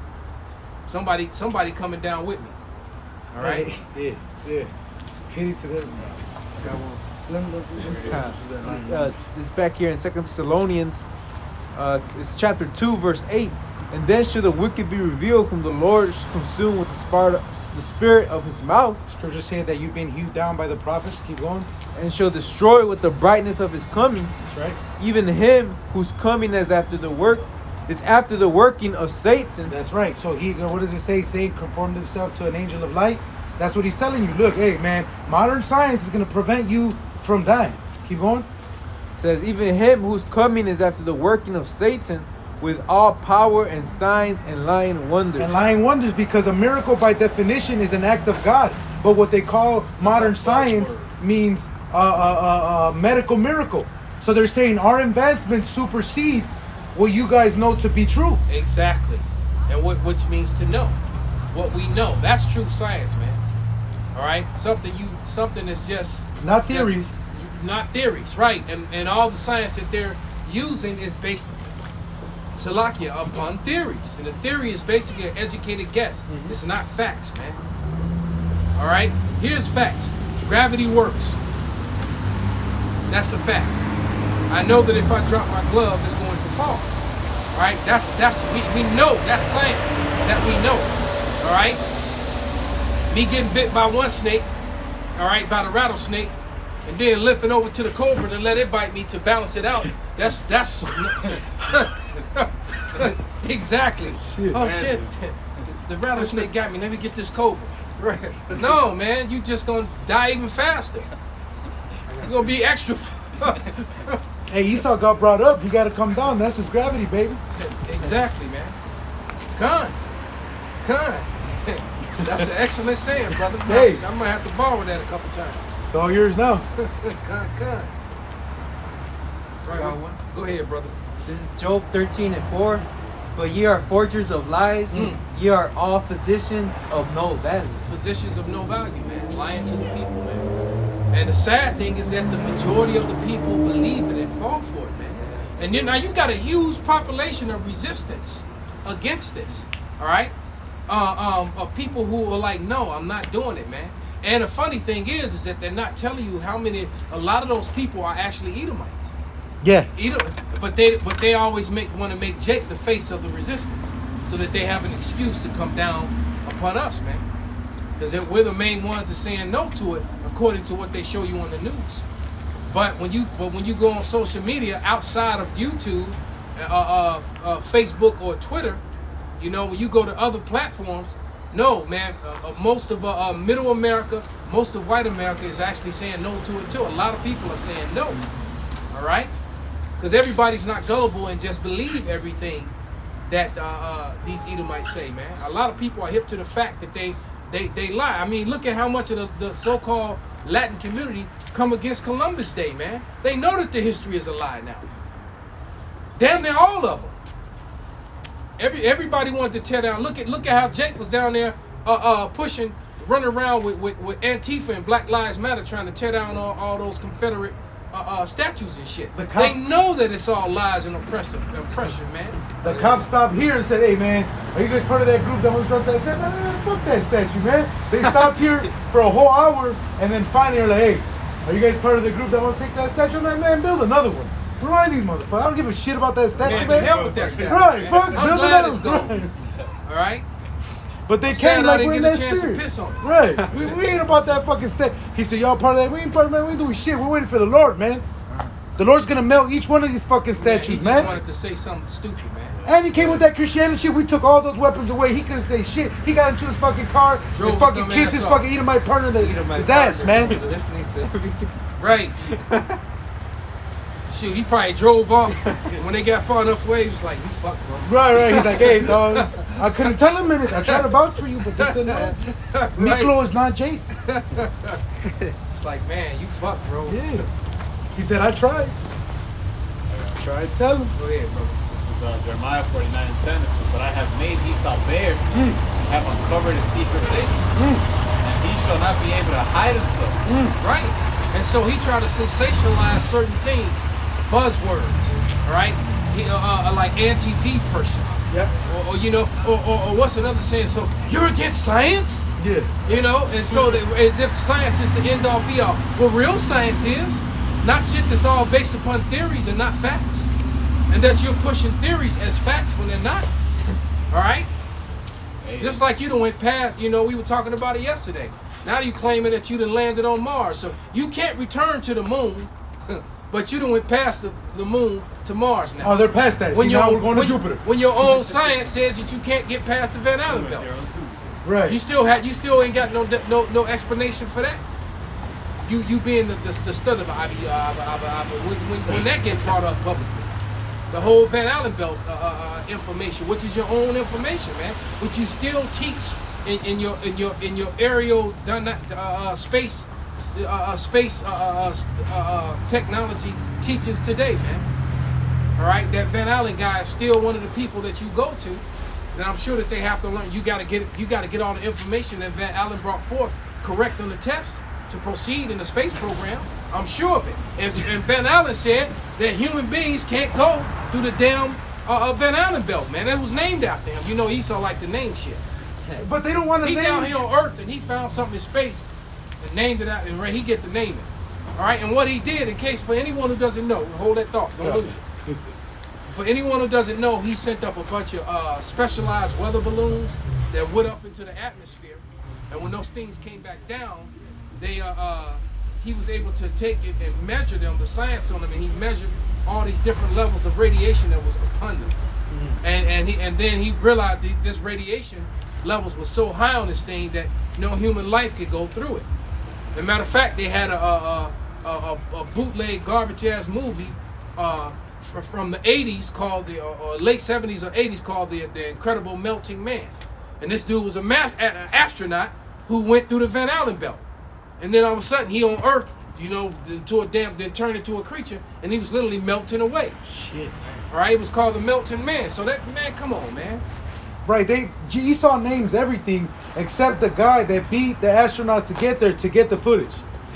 S5: Somebody coming down with me. All right.
S1: Yeah. Kitty to them. Got one.
S3: This is back here in 2 Thessalonians. It's chapter 2, verse 8. And then shall the wicked be revealed, whom the Lord shall consume with the spirit of his mouth,
S1: Scripture saying that you've been hewed down by the prophets. Keep going.
S3: and shall destroy with the brightness of his coming.
S1: That's right.
S3: Even him whose coming is after the working of Satan.
S1: That's right. So what does it say? Satan conformed himself to an angel of light. That's what he's telling you. Look, hey man, modern science is going to prevent you from dying. Keep going.
S3: Says, even him whose coming is after the working of Satan, with all power and signs and lying wonders.
S1: And lying wonders, because a miracle by definition is an act of God. But what they call modern science means medical miracle. So they're saying our advancements supersede what you guys know to be true.
S5: Exactly. And which means to know. What we know. That's true science, man. All right? Something that's just...
S1: Not theories.
S5: Not theories, right. And all the science that they're using is based, Salakia, upon theories. And the theory is basically an educated guess.
S1: Mm-hmm.
S5: It's not facts, man. All right? Here's facts. Gravity works. That's a fact. I know that if I drop my glove, it's going to fall. All right? We know. That's science that we know. All right? Me getting bit by one snake, all right, by the rattlesnake, and then limping over to the cobra to let it bite me to balance it out. That's exactly. Shit. The rattlesnake got me. Let me get this cobra. Right. No, man, you just gonna die even faster. You're gonna be extra.
S1: Hey, Esau got brought up. He got to come down. That's his gravity, baby.
S5: Exactly, man. Con. That's an excellent saying, brother.
S1: Hey.
S5: I'm gonna have to borrow that a couple times.
S1: It's all yours now.
S5: Con. Right.
S2: Got one.
S5: Go ahead, brother.
S2: This is Job 13:4. But ye are forgers of lies, ye are all physicians of no value.
S5: Physicians of no value, man. Lying to the people, man. And the sad thing is that the majority of the people believe it and fall for it, man. And then now you got a huge population of resistance against this. All right, of people who are like, no, I'm not doing it, man. And the funny thing is that they're not telling you how many. A lot of those people are actually Edomites.
S1: Yeah.
S5: But they always want to make Jake the face of the resistance, so that they have an excuse to come down upon us, man. Because we're the main ones that saying no to it, according to what they show you on the news. But when you go on social media outside of YouTube, Facebook or Twitter, you know, when you go to other platforms, no, man, most of Middle America, most of White America is actually saying no to it too. A lot of people are saying no. All right. Because everybody's not gullible and just believe everything that these Edomites say, man. A lot of people are hip to the fact that they lie. I mean, look at how much of the so-called Latin community come against Columbus Day, man. They know that the history is a lie now. Damn near all of them. Everybody wanted to tear down. Look at how Jake was down there pushing, running around with Antifa and Black Lives Matter, trying to tear down all those Confederate statues and shit. They know that it's all lies and oppression, man.
S1: The cops stopped here and said, hey man, are you guys part of that group that wants to drop that statue? Man, fuck that statue, man. They stopped here for a whole hour and then finally they're like, hey, are you guys part of the group that wants to take that statue? I'm like, man, build another one. Who are these motherfuckers? I don't give a shit about that statue, man.
S5: Hell with that statue.
S1: Right, fuck,
S5: I'm
S1: build
S5: glad
S1: another
S5: it's
S1: one.
S5: gone. All right?
S1: But they
S5: Sad
S1: came
S5: I
S1: like
S5: didn't
S1: we're in
S5: get a
S1: that
S5: chance to
S1: spirit.
S5: piss on it.
S1: Right. We ain't about that fucking statue. He said, y'all part of that? We ain't part of that, man. We ain't doing shit. We're waiting for the Lord, man. The Lord's gonna melt each one of these fucking statues,
S5: He just
S1: man.
S5: wanted to say something stupid, man.
S1: And he came with that Christianity shit. We took all those weapons away. He couldn't say shit. He got into his fucking car
S5: Drove
S1: and fucking
S5: his
S1: kissed
S5: dumb
S1: his
S5: ass
S1: fucking Edomite partner in his ass, man.
S2: Listening to everything.
S5: Right. Shoot, he probably drove off. When they got far enough away, he was like, you fuck, bro.
S1: Right. He's like, hey, dog. I couldn't tell him it. I tried to vouch for you, but they said no. Miklo is not Jake.
S5: It's like, man, you fuck, bro.
S1: Yeah. He said, I tried. Try to tell him.
S5: Go ahead, bro.
S6: This is Jeremiah 49:10. It says, but I have made Esau bare, and have uncovered his secret places, and he shall not be able to hide himself.
S5: Right. And so he tried to sensationalize certain things, buzzwords. All right, like anti-V person.
S1: Yeah.
S5: Or you know, or what's another saying? So you're against science?
S1: Yeah.
S5: You know, and so as if science is the end all be all. Well, real science is not shit that's all based upon theories and not facts, and that you're pushing theories as facts when they're not. All right. Just like you done went past, you know, we were talking about it yesterday. Now you claiming that you done landed on Mars, so you can't return to the moon. But you done went past the moon to Mars now.
S1: Oh, they're past that. See, now we're going to Jupiter.
S5: When your own science says that you can't get past the Van Allen belt,
S1: Right.
S5: you still ain't got no explanation for that. You being the stud of when that gets brought up publicly, the whole Van Allen belt information, which is your own information, man, which you still teach in your aerial space. Space technology teaches today, man. All right, that Van Allen guy is still one of the people that you go to, and I'm sure that they have to learn. You got to get all the information that Van Allen brought forth correct on the test to proceed in the space program. I'm sure of it. And Van Allen said that human beings can't go through the damn Van Allen belt, man. That was named after him. You know, Esau like to name shit.
S1: But they don't want to
S5: He
S1: name
S5: down here on Earth and he found something in space and named it out, and he get to name it. All right, and what he did, in case for anyone who doesn't know, hold that thought, don't lose it. For anyone who doesn't know, he sent up a bunch of specialized weather balloons that went up into the atmosphere, and when those things came back down, he was able to take it and measure them, the science on them, and he measured all these different levels of radiation that was upon them. And then he realized this radiation levels was so high on this thing that no human life could go through it. As a matter of fact, they had a bootleg garbage ass movie from the 80s called or late 70s or 80s called the Incredible Melting Man, and this dude was an astronaut who went through the Van Allen belt, and then all of a sudden he on Earth, you know, then turned into a creature, and he was literally melting away.
S1: Shit.
S5: All right, it was called the Melting Man. So that, man, come on, man.
S1: Right, Esau names everything except the guy that beat the astronauts to get there to get the footage.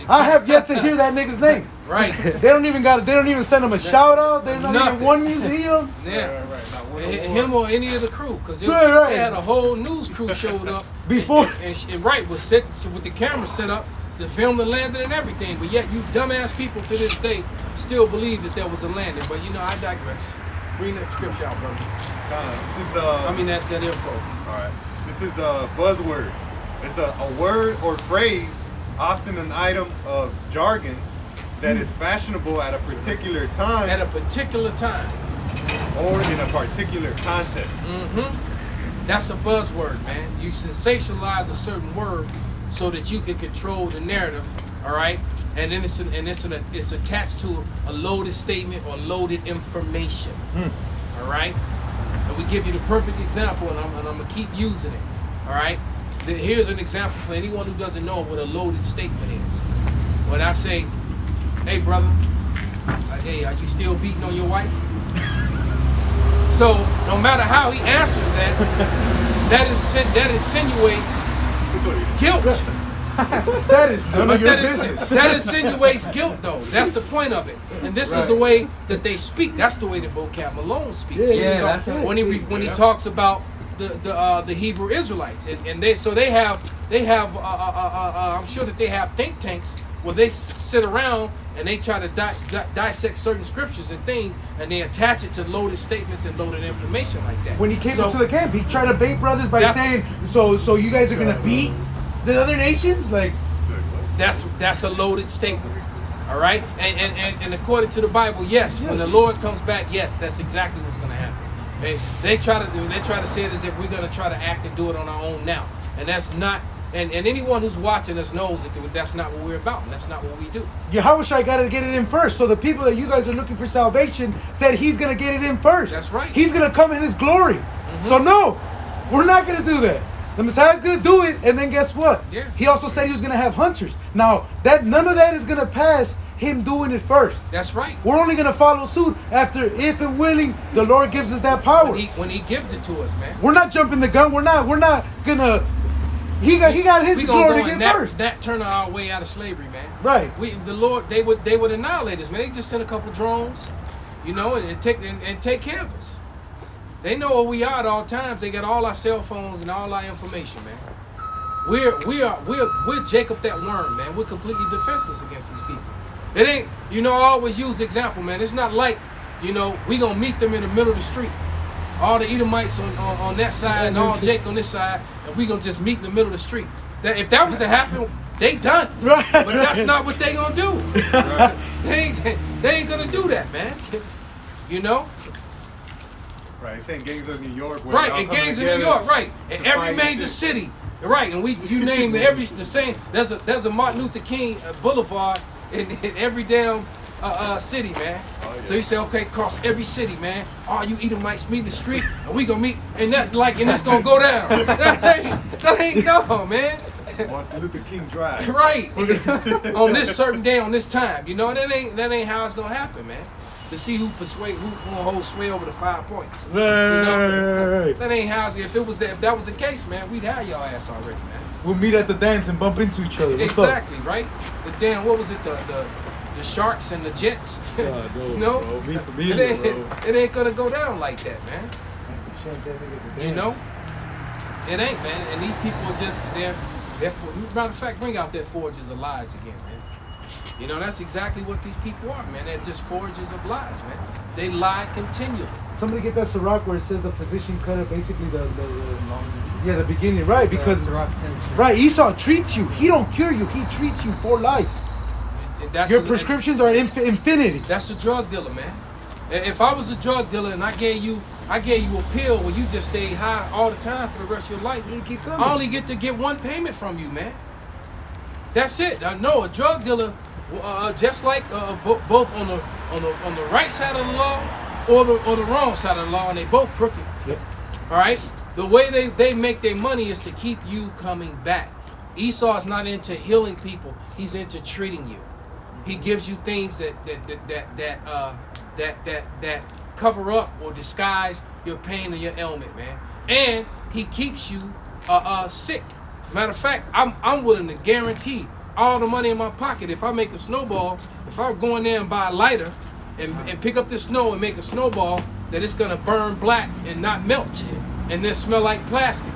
S1: I have yet to hear that nigga's name.
S5: Right.
S1: They don't even send him a shout out. They're not even one museum.
S5: Yeah.
S4: Right.
S5: Him or any of the crew, because they had a whole news crew showed up
S1: Before.
S5: and was set with the camera set up to film the landing and everything. But yet you dumbass people to this day still believe that there was a landing. But you know, I digress. Bring that scripture out, brother. That info.
S4: All right. This is a buzzword. It's a word or phrase, often an item of jargon that is fashionable at a particular time.
S5: At a particular time.
S4: Or in a particular context.
S5: Mm-hmm. That's a buzzword, man. You sensationalize a certain word so that you can control the narrative, all right? And then it's attached to a loaded statement or loaded information, all right? And we give you the perfect example, and I'm gonna keep using it, all right? Here's an example for anyone who doesn't know what a loaded statement is. When I say, hey brother, hey, are you still beating on your wife? So no matter how he answers that insinuates guilt.
S1: That is none of your business.
S5: That insinuates guilt, though. That's the point of it. And this is the way that they speak. That's the way the vocab Malone speaks.
S3: That's it.
S5: When he talks about the Hebrew Israelites, and they have I'm sure that they have think tanks where they sit around and they try to dissect certain scriptures and things, and they attach it to loaded statements and loaded information like that.
S1: When he came into the camp, he tried to bait brothers by saying, so you guys are gonna beat the other nations? Like,
S5: that's a loaded statement. All right, and according to the Bible, yes, when the Lord comes back, yes, that's exactly what's going to happen. They try to say it as if we're going to try to act and do it on our own now, and that's not. And anyone who's watching us knows that that's not what we're about. And that's not what we do. Yahushua
S1: got to get it in first. So the people that you guys are looking for salvation said he's going to get it in first.
S5: That's right.
S1: He's going to come in his glory. Mm-hmm. So no, we're not going to do that. The Messiah's going to do it, and then guess what?
S5: Yeah.
S1: He also said he was going to have hunters. Now, none of that is going to pass him doing it first.
S5: That's right.
S1: We're only going to follow suit after, if and willing, the Lord gives us that power.
S5: When he gives it to us, man.
S1: We're not jumping the gun. We're not going to... He got his glory to get first.
S5: That turn our way out of slavery, man.
S1: Right.
S5: The Lord, they would annihilate us, man. They just sent a couple drones, you know, and take care of us. They know where we are at all times. They got all our cell phones and all our information, man. We're Jacob that worm, man. We're completely defenseless against these people. It ain't, you know, I always use the example, man. It's not like, you know, we gonna meet them in the middle of the street. All the Edomites on that side and all Jake on this side, and we gonna just meet in the middle of the street. That if that was to happen, they done.
S1: Right.
S5: But that's not what they gonna do. Right. They ain't gonna do that, man. You know?
S4: Right, it's saying gangs of New York. where
S5: Right,
S4: y'all
S5: and
S4: come
S5: gangs in
S4: together
S5: New York, right. And
S4: to
S5: every
S4: fight
S5: major
S4: it.
S5: city. Right, and you name the same. There's a Martin Luther King Boulevard in every damn city, man.
S4: Oh, yeah.
S5: So he said, okay, across every city, man. All you Edomites meet in the street, and we gonna meet, and it's gonna go down. that ain't no, man.
S4: Martin Luther King Drive.
S5: Right. On this certain day, on this time, you know, that ain't how it's gonna happen, man. To see who gonna hold sway over the 5 points. You know?
S1: Right.
S5: That ain't how. If that was the case, man, we'd have your ass already, man.
S1: We'll meet at the dance and bump into each other. What's
S5: Exactly, right? But then what was it? The Sharks and the Jets.
S1: up?
S5: No,
S1: bro. Me
S5: it
S1: familiar, bro.
S5: ain't gonna go down like that, man. You know, it ain't, man. And these people are just they're matter of fact, bring out their forgers of lies again, man. You know, that's exactly what these people are, man. They're just forgers of lies, man. They lie continually.
S1: Somebody get that Sirach where it says the physician cut it, basically the beginning, right? Because right, Esau treats you. He don't cure you. He treats you for life. Your prescriptions are infinity.
S5: That's a drug dealer, man. If I was a drug dealer and I gave you a pill where you just stay high all the time for the rest of your life, I only get to get one payment from you, man. That's it. I know a drug dealer, just like both on the right side of the law or the wrong side of the law, and they both crooked.
S1: Yep.
S5: All right. The way they make their money is to keep you coming back. Esau is not into healing people. He's into treating you. He gives you things that cover up or disguise your pain and your ailment, man. And he keeps you sick. As a matter of fact, I'm willing to guarantee all the money in my pocket. If I make a snowball, if I go in there and buy a lighter and pick up this snow and make a snowball, that it's gonna burn black and not melt and then smell like plastic.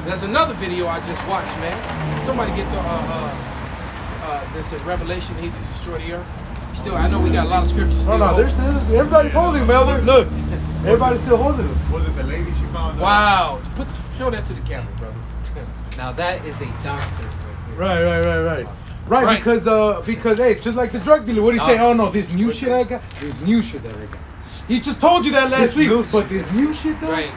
S5: There's another video I just watched, man. Somebody get the this is Revelation, he destroyed the earth. Still, I know we got a lot of scriptures still.
S1: No, there's everybody's holding, Melder. Look, everybody's still holding them.
S4: Was it the lady she found?
S5: Wow. Show that to the camera, brother.
S2: Now that is a doctor.
S1: Right. Right, because hey, just like the drug dealer, what do you say? Oh no, this new shit I got. This new shit that I got. He just told you that last week, but this new shit though.
S5: Right.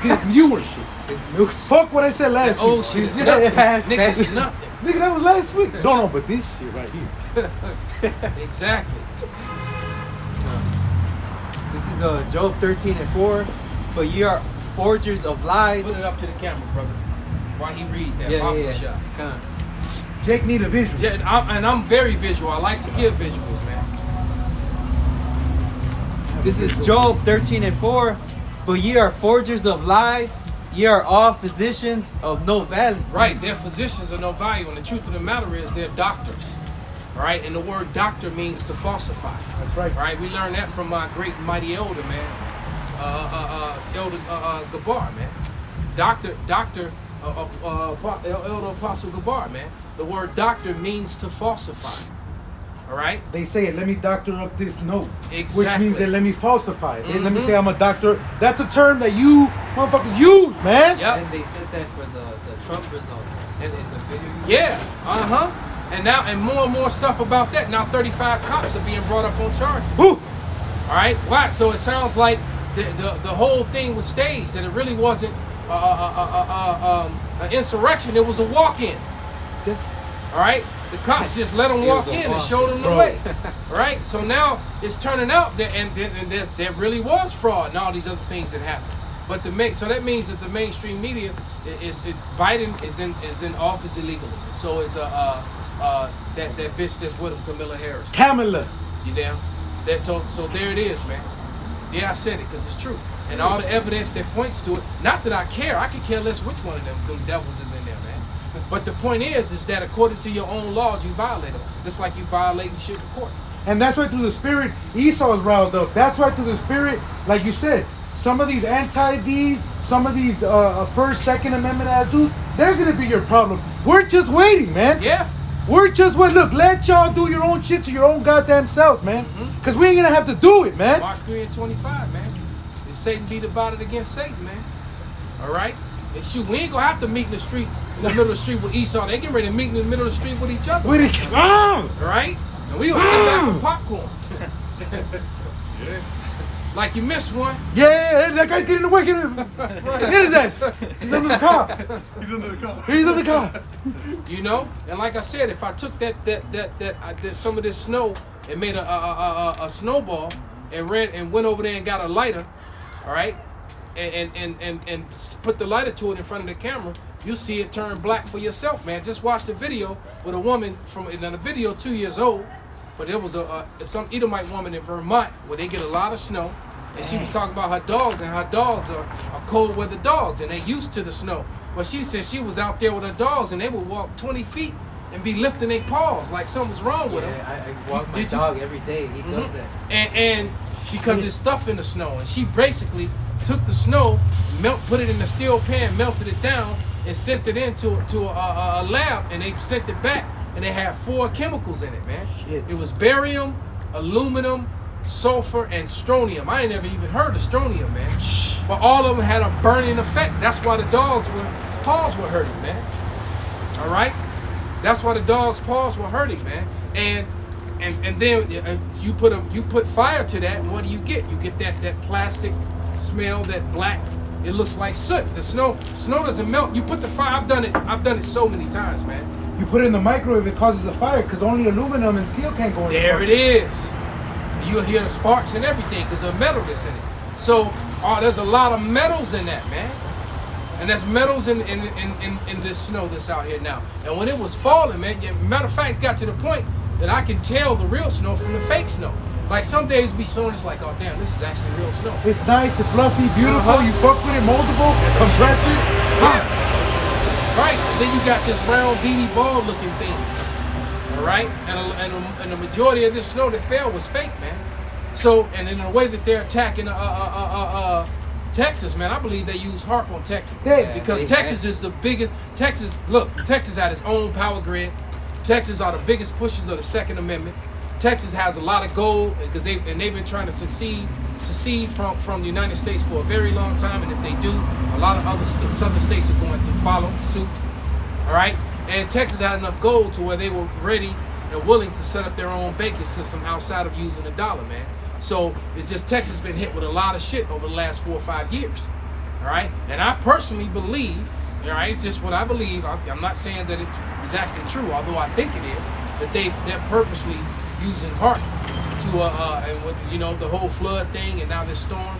S1: This newer shit. This new. Fuck what I said last week.
S5: Old shit is nothing. Nigga, it's nothing.
S1: Nigga, that was last week. No, but this shit right here.
S5: Exactly.
S2: This is Job 13:4. But ye are forgers of lies.
S5: Put it up to the camera, brother. While he read that
S2: Yeah. Come on.
S1: Jake need a visual.
S5: Yeah, I'm very visual. I like to give visuals, man.
S2: This is Job 13:4. But ye are forgers of lies. Ye are all physicians of no value.
S5: Right, they're physicians of no value, and the truth of the matter is they're doctors. All right, and the word doctor means to falsify.
S1: That's right.
S5: All right, we learned that from my great and mighty elder, man, Elder Gabar, man. Elder Apostle Gabar, man. The word doctor means to falsify. All right?
S1: They say it, let me doctor up this note.
S5: Exactly.
S1: Which means that let me falsify it. Let me say I'm a doctor. That's a term that you motherfuckers use, man.
S5: Yep.
S2: And they said that for the Trump results. And it's a video.
S5: Yeah, and now more and more stuff about that. Now 35 cops are being brought up on charges.
S1: Whew.
S5: All right, why? So it sounds like the whole thing was staged, that it really wasn't an insurrection. It was a walk-in. All right, the cops just let them walk in and showed them the way. All right, so now it's turning out that there really was fraud and all these other things that happened. But so that means that the mainstream media Biden is in office illegally. So is that bitch that's with him, Camilla Harris.
S1: Kamala.
S5: You damn. So there it is, man. Yeah, I said it because it's true. And all the evidence that points to it. Not that I care. I could care less which one of them devils is in there, man. But the point is that according to your own laws, you violate them. Just like you violating shit in court.
S1: And that's why through the spirit, Esau is riled up. That's why through the spirit, like you said, some of these anti-Vs, some of these First, Second Amendment ass dudes, they're going to be your problem. We're just waiting, man.
S5: Yeah.
S1: We're just waiting. Look, let y'all do your own shit to your own goddamn selves, man. Because we ain't going to have to do it, man.
S5: Mark 3:25, man. Is Satan be divided against Satan, man? All right? And shoot, we ain't going to have to meet in the street, in the middle of the street with Esau. They getting ready to meet in the middle of the street with each other.
S1: With each
S5: All right? And we going to sit back with popcorn. Like you missed one.
S1: Yeah, that guy's getting away. Get his ass. He's under the car.
S4: He's under the car.
S1: He's under the car.
S5: You know? And like I said, if I took that some of this snow and made a snowball and went over there and got a lighter, all right? And put the lighter to it in front of the camera, you'll see it turn black for yourself, man. Just watch the video with a woman the video 2 years old, but there was some Edomite woman in Vermont where they get a lot of snow, and she was talking about her dogs, and her dogs are cold weather dogs, and they used to the snow. But she said she was out there with her dogs, and they would walk 20 feet and be lifting their paws like something's wrong with them.
S2: I walk my dog every day. He does that.
S5: And because there's stuff in the snow, and she basically took the snow, put it in a steel pan, melted it down, and sent it into a lab, and they sent it back, and they had 4 chemicals in it, man.
S1: Shit.
S5: It was barium, aluminum, sulfur, and strontium. I ain't never even heard of strontium, man. But all of them had a burning effect. That's why the dogs' paws were hurting, man. All right? That's why the dog's paws were hurting, man. And then you put fire to that, and what do you get? You get that plastic smell, that black. It looks like soot. The snow doesn't melt. You put the fire. I've done it so many times, man.
S1: You put it in the microwave, it causes a fire because only aluminum and steel can't go in
S5: There it is. You'll hear the sparks and everything because of metal that's in it. So there's a lot of metals in that, man. And there's metals in this snow that's out here now. And when it was falling, man, matter of fact, it's got to the point that I can tell the real snow from the fake snow. Like some days be snowing, it's like, oh damn, this is actually real snow.
S1: It's nice, it's fluffy, beautiful. You fuck with it, moldable, compress it.
S5: Yeah. Right. And then you got this round beanie ball looking things. All right. And the majority of this snow that fell was fake, man. So, and in the way that they're attacking Texas, man, I believe they use HARP on Texas. Because Texas is the biggest. Texas had its own power grid. Texas are the biggest pushers of the Second Amendment. Texas has a lot of gold because they've been trying to secede from the United States for a very long time, and if they do, a lot of other southern states are going to follow suit. All right, and Texas had enough gold to where they were ready and willing to set up their own banking system outside of using the dollar, man. So it's just Texas been hit with a lot of shit over the last 4 or 5 years. All right, and I personally believe, all right, it's just what I believe. I'm not saying that it is actually true, although I think it is, that they're purposely using HARP to the whole flood thing, and now this storm,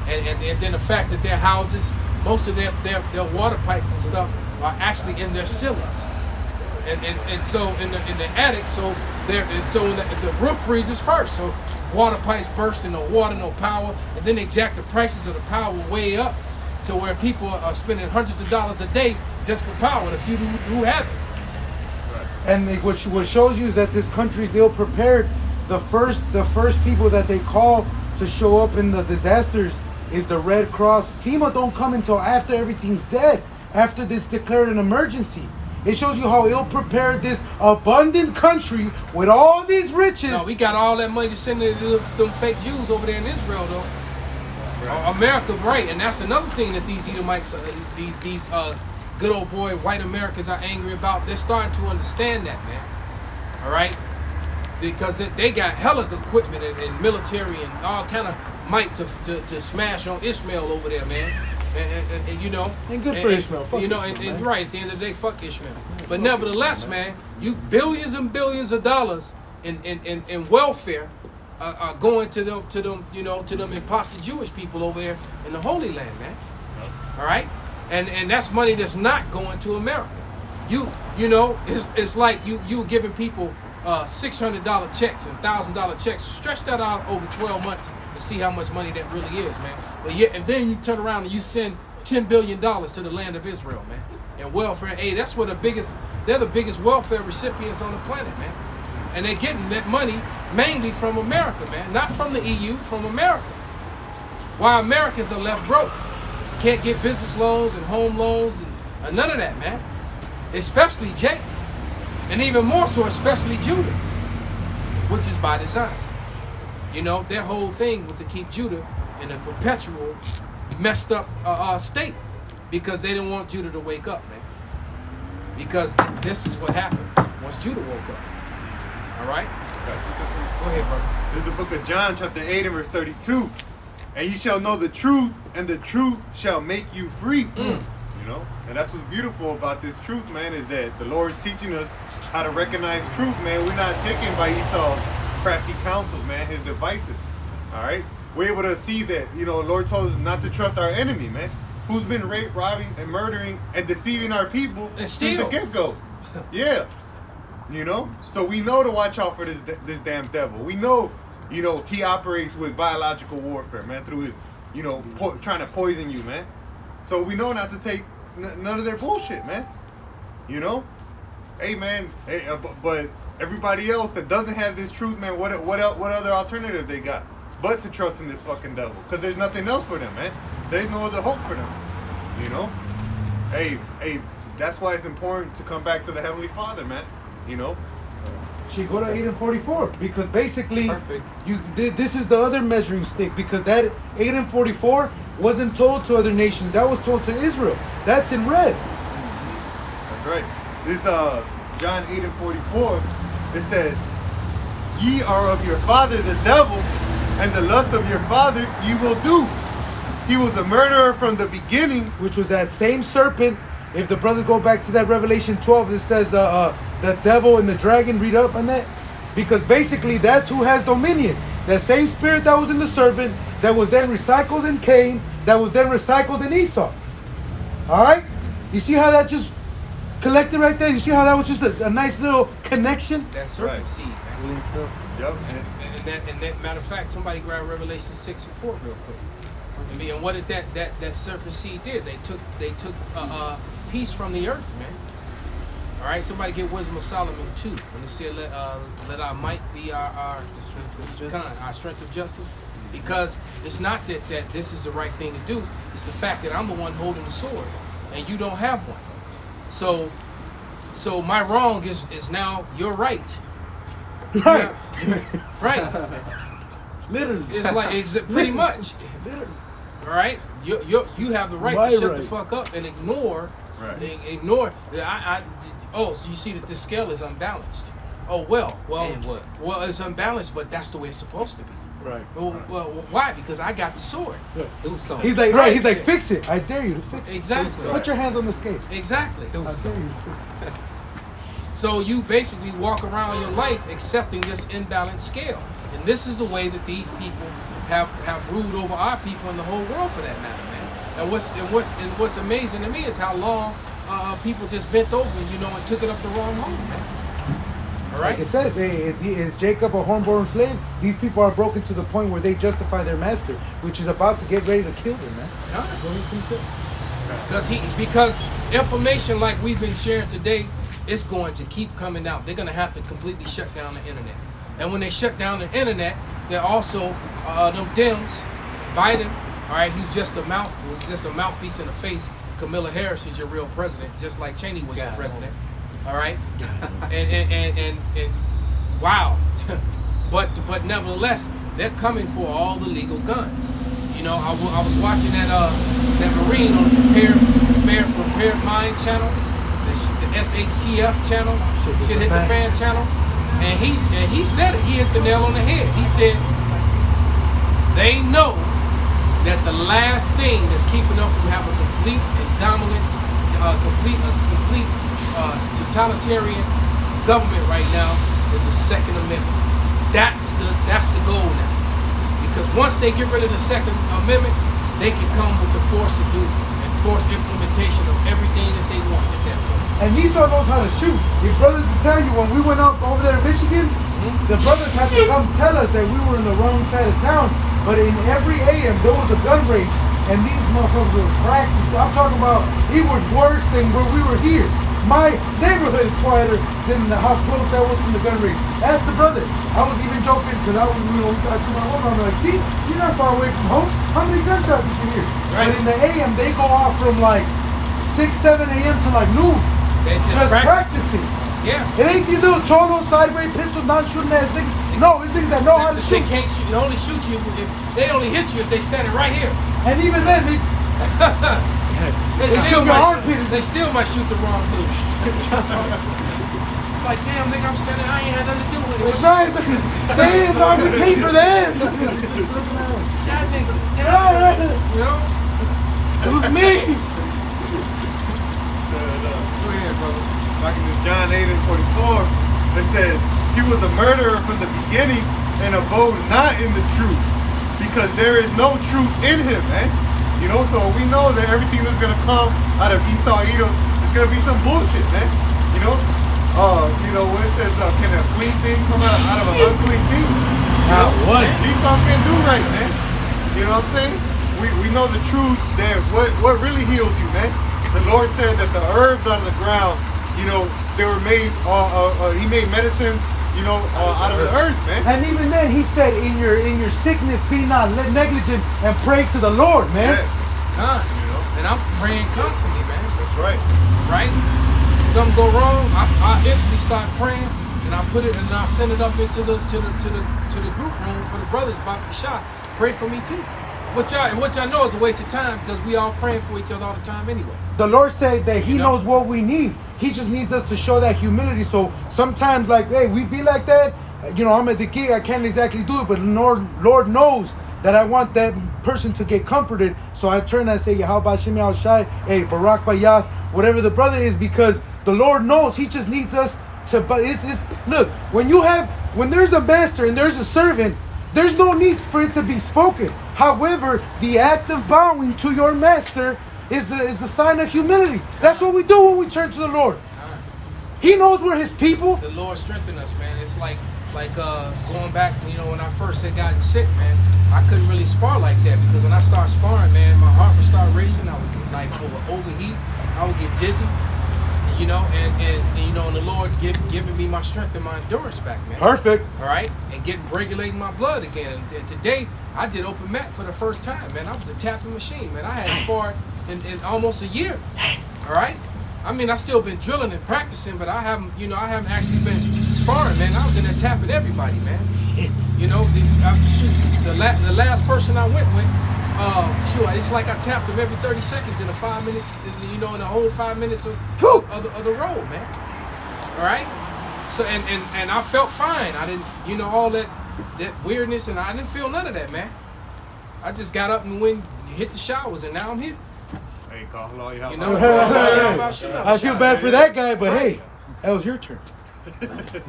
S5: and then the fact that their houses, most of their water pipes and stuff are actually in their ceilings, and so in the attic, so the roof freezes first, so water pipes burst, no water, no power, and then they jack the prices of the power way up to where people are spending hundreds of dollars a day just for power, the few who have it.
S1: And what shows you is that this country's ill prepared. The first people that they call to show up in the disasters is the Red Cross. FEMA don't come until after everything's dead, after this declared an emergency. It shows you how ill prepared this abundant country with all these riches.
S5: No, we got all that money to send to them fake Jews over there in Israel, though. Right. America, right? And that's another thing that these Edomites, these good old boy white Americans are angry about. They're starting to understand that, man. All right, because they got hella equipment and military and all kind of might to smash on Ishmael over there, man. And you know,
S1: ain't good for Ishmael. Fuck
S5: you know,
S1: Ishmael,
S5: and right at the end of the day, fuck Ishmael. But nevertheless, man, you billions and billions of dollars in welfare are going to them imposter Jewish people over there in the Holy Land, man. All right. And that's money that's not going to America. It's like you giving people $600 checks and $1,000 checks. Stretch that out over 12 months to see how much money that really is, man. But yeah, and then you turn around and you send $10 billion to the land of Israel, man. And welfare aid. They're the biggest welfare recipients on the planet, man. And they're getting that money mainly from America, man. Not from the EU, from America. Why Americans are left broke. Can't get business loans and home loans and none of that, man. Especially Jake. And even more so, especially Judah. Which is by design. You know, their whole thing was to keep Judah in a perpetual messed up state. Because they didn't want Judah to wake up, man. Because this is what happened once Judah woke up. All right? Go ahead, brother.
S4: This is the book of John, chapter 8 and verse 32. And ye shall know the truth, and the truth shall make you free. You know? And that's what's beautiful about this truth, man, is that the Lord's teaching us how to recognize truth, man. We're not taken by Esau's crafty counsels, man, his devices. All right? We're able to see that, you know, the Lord told us not to trust our enemy, man. Who's been robbing, and murdering, and deceiving our people since the get-go. Yeah. You know? So we know to watch out for this damn devil. We know, you know, he operates with biological warfare, man, through his, you know, trying to poison you, man. So we know not to take none of their bullshit, man. You know? Hey, man, but everybody else that doesn't have this truth, man, what other alternative they got but to trust in this fucking devil? Because there's nothing else for them, man. There's no other hope for them. You know? Hey, that's why it's important to come back to the Heavenly Father, man. You know?
S1: She go to 8 and 44 because basically
S2: Perfect.
S1: this is the other measuring stick, because that 8 and 44 wasn't told to other nations. That was told to Israel. That's in red.
S4: That's right. This John 8 and 44, it says, ye are of your father the devil, and the lust of your father ye will do. He was a murderer from the beginning.
S1: Which was that same serpent. If the brother go back to that Revelation 12, it says the devil and the dragon, read up on that. Because basically that's who has dominion. That same spirit that was in the serpent, that was then recycled in Cain, that was then recycled in Esau. Alright? You see how that just collected right there? You see how that was just a nice little connection?
S5: That serpent
S4: Right.
S5: seed, man.
S4: Yep.
S5: And that matter of fact, somebody grab Revelation 6 and 4 real quick. And what did that serpent seed did? They took peace from the earth, man. All right, somebody get Wisdom of Solomon 2 when they said let our might be our strength of justice. Because it's not that this is the right thing to do. It's the fact that I'm the one holding the sword and you don't have one. So my wrong is now your right.
S1: Right.
S5: Right.
S1: Literally.
S5: It's like pretty much.
S1: Literally.
S5: All right, you have the right
S1: My
S5: to shut
S1: right.
S5: the fuck up and ignore.
S4: Right.
S5: Ignore. Oh, so you see that the scale is unbalanced. Oh well.
S2: And what?
S5: Well, it's unbalanced, but that's the way it's supposed to be.
S1: Right.
S5: Well, why? Because I got the sword.
S2: Do something.
S1: He's like,
S5: Right.
S1: He's like, fix it. I dare you to fix it.
S5: Exactly.
S1: Put your hands on the scale.
S5: Exactly.
S1: I dare you to fix it.
S5: So you basically walk around your life accepting this imbalanced scale, and this is the way that these people have ruled over our people and the whole world, for that matter, man. And what's amazing to me is how long people just bent over, and took it up the wrong hole, man. All right.
S1: Like it says, hey, is Jacob a hornborn slave? These people are broken to the point where they justify their master, which is about to get ready to kill them, man.
S5: Because information like we've been sharing today, it's going to keep coming out. They're going to have to completely shut down the internet. And when they shut down the internet, they're also them Dems, Biden. All right, he's just a mouthpiece in the face. Kamala Harris is your real president, just like Cheney was your president. All right, and wow, but nevertheless, they're coming for all the legal guns. I was watching that Marine on the Prepared Mind channel, the SHTF channel, Shit Hit the Fan channel, and he said it. He hit the nail on the head. He said they know that the last thing that's keeping them from having a complete and dominant, complete totalitarian government right now is the Second Amendment. That's the goal now. Because once they get rid of the Second Amendment, they can come with the force to do and force implementation of everything that they want at that point.
S1: And Esau knows how to shoot. Your brothers will tell you, when we went out over there in Michigan, the brothers had to come tell us that we were in the wrong side of town. But in every AM, there was a gun range, and these motherfuckers were practicing. I'm talking about, it was worse than where we were here. neighborhood is quieter than how close that was from the gun range. Ask the brother. I was even joking because I was, I told my mom, I'm like, see, you're not far away from home. How many gunshots did you hear?
S5: Right.
S1: But in the AM, they go off from like 6, 7 a.m. to like noon.
S5: They
S1: Just practicing.
S5: Yeah.
S1: It ain't these little cholos, sideways pistols, non-shooting ass niggas. No, it's niggas that know how to
S5: They
S1: shoot.
S5: can't shoot. They only shoot you if they only hit you if they standing right here.
S1: And even then, they shoot your armpit.
S5: They still might shoot the wrong dude. It's like, damn, nigga, I'm standing. I ain't had nothing to do with it.
S1: That's right. Damn, dog, we came for them.
S5: That nigga.
S1: Yeah.
S5: You know?
S1: It was me.
S5: Go ahead, brother.
S4: Back in John 8:44, it says, he was a murderer from the beginning and abode not in the truth, because there is no truth in him, man. You know, so we know that everything that's gonna come out of Esau Edom is gonna be some bullshit, man. You know, when it says, can a clean thing come out of an unclean thing?
S1: Not one.
S4: Esau can do right, man. You know what I'm saying? We know the truth that what really heals you, man. The Lord said that the herbs out of the ground, you know, they were made, he made medicines, you know, out of the earth, man.
S1: And even then, he said, in your sickness, be not negligent and pray to the Lord, man.
S5: God,
S4: You know?
S5: and I'm praying constantly, man.
S4: That's right.
S5: Right? Something go wrong, I instantly start praying, and I put it and I send it up into the group room for the brothers about to be shot. Pray for me too. Which I know is a waste of time because we all praying for each other all the time anyway.
S1: The Lord said that he knows what we need. He just needs us to show that humility. So sometimes, like, hey, we be like that. You know, I'm at the gig, I can't exactly do it, but Lord knows that I want that person to get comforted. So I turn and I say, Yahweh Shemi Al Shai, hey, Barak Bayath, whatever the brother is, because the Lord knows he just needs us to, but look, when there's a master and there's a servant, there's no need for it to be spoken. However, the act of bowing to your master is the sign of humility. That's what we do when we turn to the Lord. He knows we're his people.
S5: The Lord strengthened us, man. It's like going back, you know, when I first had gotten sick, man, I couldn't really spar like that because when I start sparring, man, my heart would start racing. I would get like overheat. I would get dizzy. You know, and you know, and the Lord giving me my strength and my endurance back, man.
S1: Perfect.
S5: All right, and regulating my blood again. And today, I did open mat for the first time, man. I was a tapping machine, man. I hadn't sparred in almost a year. All right, I mean, I still been drilling and practicing, but I haven't actually been sparring, man. I was in there tapping everybody, man.
S1: Shit.
S5: You know, the last person I went with. It's like I tapped him every 30 seconds in a 5 minute, you know, in the whole 5 minutes of the road, man. All right. So and I felt fine. I didn't, you know, all that weirdness, and I didn't feel none of that, man. I just got up and went, hit the showers, and now I'm here.
S4: Hey, Carl,
S5: You know,
S1: I feel bad for that guy, but hey, that was your turn.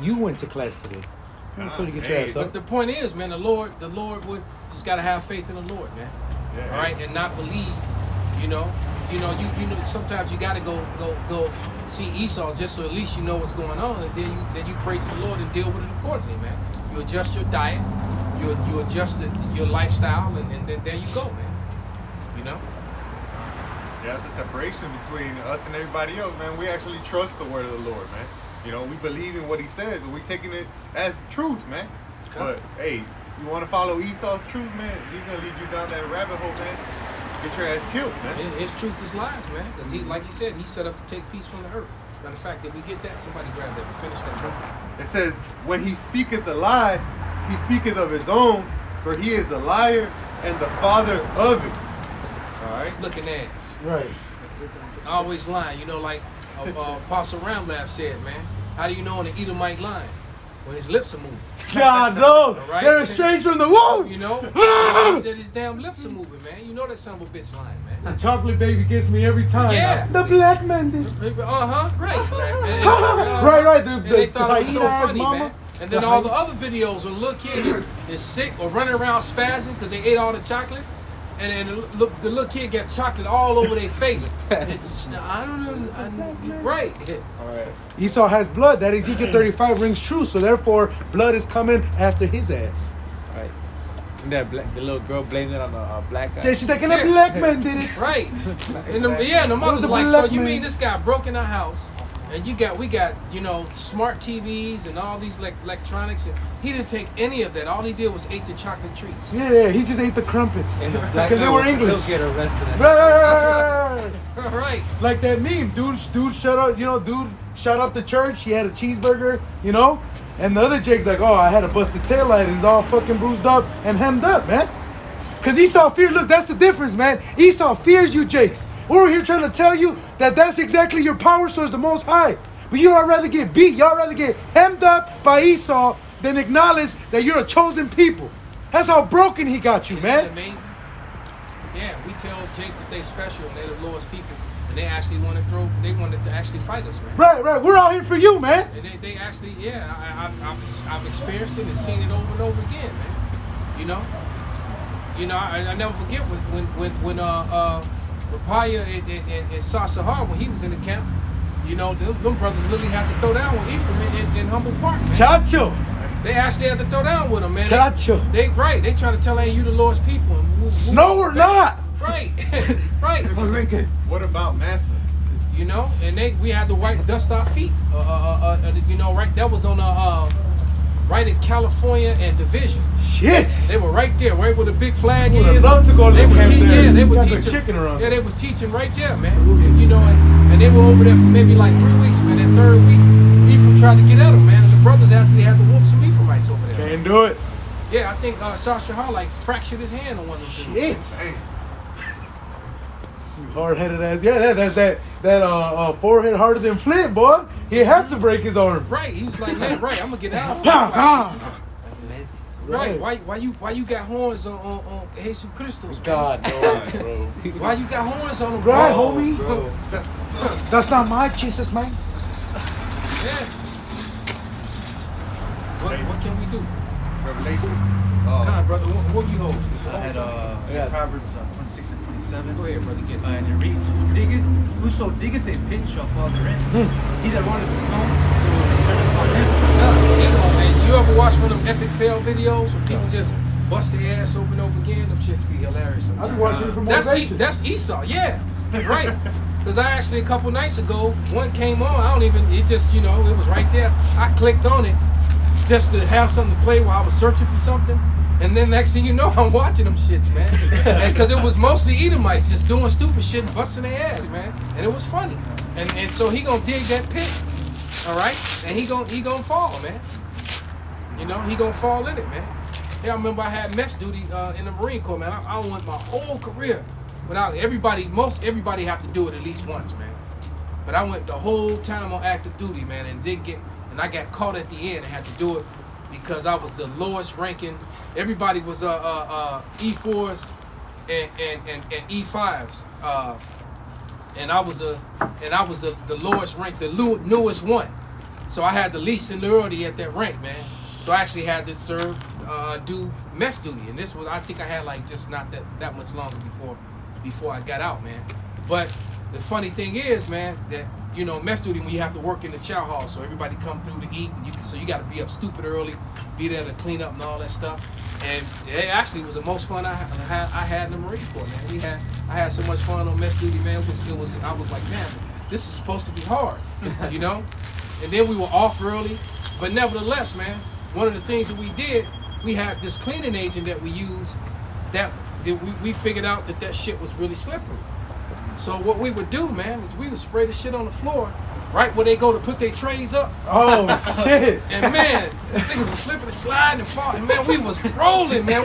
S1: You went to class today. I told you to get your ass
S5: But
S1: up.
S5: the point is, man, the Lord would just gotta have faith in the Lord, man.
S4: Yeah.
S5: All right, and not believe. You know, sometimes you gotta go see Esau just so at least you know what's going on, and then you pray to the Lord and deal with it accordingly, man. You adjust your diet, you adjust your lifestyle, and then there you go, man. You know.
S4: Yeah, it's a separation between us and everybody else, man. We actually trust the word of the Lord, man. You know, we believe in what he says, and we taking it as the truth, man.
S5: Okay.
S4: But hey, you want to follow Esau's truth, man? He's gonna lead you down that rabbit hole, man. Get your ass killed, man.
S5: His truth is lies, man. Because he, like he said, he set up to take peace from the earth. Matter of fact, did we get that? Somebody grab that and finish that. Bro.
S4: It says, when he speaketh a lie, he speaketh of his own, for he is a liar and the father of it. All right.
S5: Looking ass.
S1: Right.
S5: Always lying. You know, like Apostle Ramlab said, man. How do you know when an Edomite lying? When his lips are moving.
S1: God knows.
S5: All right?
S1: They're estranged from the womb.
S5: You know? He said his damn lips are moving, man. You know that son of a bitch lying, man.
S1: The chocolate baby gets me every time.
S5: Yeah.
S1: The black man did.
S5: Right.
S1: Right.
S5: And they thought it was so
S1: hyena-ass
S5: funny,
S1: mama.
S5: man. And then all the other videos when the little kid is sick or running around spazzing because they ate all the chocolate. And the little kid got chocolate all over their face. I don't know. Right.
S3: All right.
S1: Esau has blood. That Ezekiel 35 rings true. So therefore, blood is coming after his ass.
S3: All right. And the little girl blamed it on a black guy.
S1: Yeah, she's like, and a black man did it.
S5: Right. And the mother's
S1: a
S5: like,
S1: black
S5: so you
S1: man.
S5: mean this guy broke in our house And we got, you know, smart TVs and all these electronics, and he didn't take any of that. All he did was ate the chocolate treats.
S1: Yeah, he just ate the crumpets.
S2: And the black
S1: Because they
S2: man
S1: were
S2: will
S1: English.
S2: still get arrested.
S1: Right.
S5: Right.
S1: Like that meme, dude shut up, you know, dude shut up the church, he had a cheeseburger, you know? And the other Jake's like, oh, I had a busted taillight and he's all fucking bruised up and hemmed up, man. Because Esau fear, look, that's the difference, man. Esau fears you, Jakes. We're here trying to tell you that that's exactly your power source, the Most High. But y'all rather get beat, y'all rather get hemmed up by Esau than acknowledge that you're a chosen people. That's how broken he got you,
S5: Isn't that
S1: man.
S5: amazing? Yeah, we tell Jake that they special and they're the Lord's people. And they actually wanted to actually fight us, man.
S1: Right. We're out here for you, man.
S5: And they actually, yeah, I've experienced it and seen it over and over again, man. You know, I never forget when Rapaya and Sasahar, when he was in the camp, you know, them brothers literally had to throw down with Ephraim in Humble Park, man.
S1: Chacho.
S5: They actually had to throw down with him, man.
S1: Chacho.
S5: They trying to tell you the Lord's people. And
S1: No, we're not.
S5: Right, right.
S4: What about Massa?
S5: You know, and we had to dust our feet. You know, right. That was on right at California and Division.
S1: Shit.
S5: They were right there, right where the big flag
S1: Would
S5: is.
S1: have loved to go to
S5: They
S1: the
S5: were
S1: camp
S5: teaching.
S1: there.
S5: Yeah, they were
S1: Got the
S5: teaching.
S1: chicken around.
S5: Yeah, they was teaching right there, man. And, you know, and they were over there for maybe like 3 weeks, man. That third week, Ephraim tried to get at them, man. And the brothers actually had to whoop some Ephraimites over there.
S1: Can't do it.
S5: Yeah, I think Shah like fractured his hand on one of them.
S1: Shit. Hard-headed ass. Yeah, that's that forehead harder than flint, boy. He had to break his arm.
S5: Right, he was like, man, right, I'm gonna get out.
S1: Pow, pow.
S5: Right, why you got horns on Jesus Christos?
S1: God, no, bro.
S5: Why you got horns on him, bro?
S1: Right, homie.
S4: Bro,
S1: That's not my Jesus, man.
S5: Yeah. What can we do?
S4: Revelations.
S5: Come on, brother, what you hold?
S7: I had Proverbs 26 and 27.
S5: Go ahead, brother, get it.
S7: And it reads, Whoso diggeth a pit shall fall therein. He that rolleth a stone will return upon him.
S5: You know, man, you ever watch one of them epic fail videos where people just bust their ass over and over again? Them shits be hilarious sometimes.
S1: I've been watching it for motivation.
S5: That's Esau, yeah. Right. Because I actually, a couple nights ago, one came on, it just, you know, it was right there. I clicked on it just to have something to play while I was searching for something. And then next thing you know, I'm watching them shits, man. Because it was mostly Edomites just doing stupid shit and busting their ass, man. And it was funny. And so he gonna dig that pit, all right? And he gonna fall, man. You know, he gonna fall in it, man. Yeah, I remember I had mess duty in the Marine Corps, man. I went my whole career without most everybody have to do it at least once, man. But I went the whole time on active duty, man, and I got caught at the end and had to do it because I was the lowest ranking. Everybody was E4s and E5s, and I was the lowest ranked, the newest one. So I had the least seniority at that rank, man. So I actually had to do mess duty, and this was, I think I had like just not that much longer before I got out, man. But the funny thing is, man, that, you know, mess duty, when you have to work in the chow hall, so everybody come through to eat, and so you got to be up stupid early, be there to clean up and all that stuff. And it actually was the most fun I had in the Marine Corps, man. I had so much fun on mess duty, man. It was I was like, man, this is supposed to be hard, you know. And then we were off early, but nevertheless, man, one of the things that we did, we had this cleaning agent that we used that we figured out that shit was really slippery. So what we would do, man, is we would spray the shit on the floor, right where they go to put their trays up.
S1: Oh, shit.
S5: And man, the thing was slipping and sliding and falling. And man, we was rolling, man.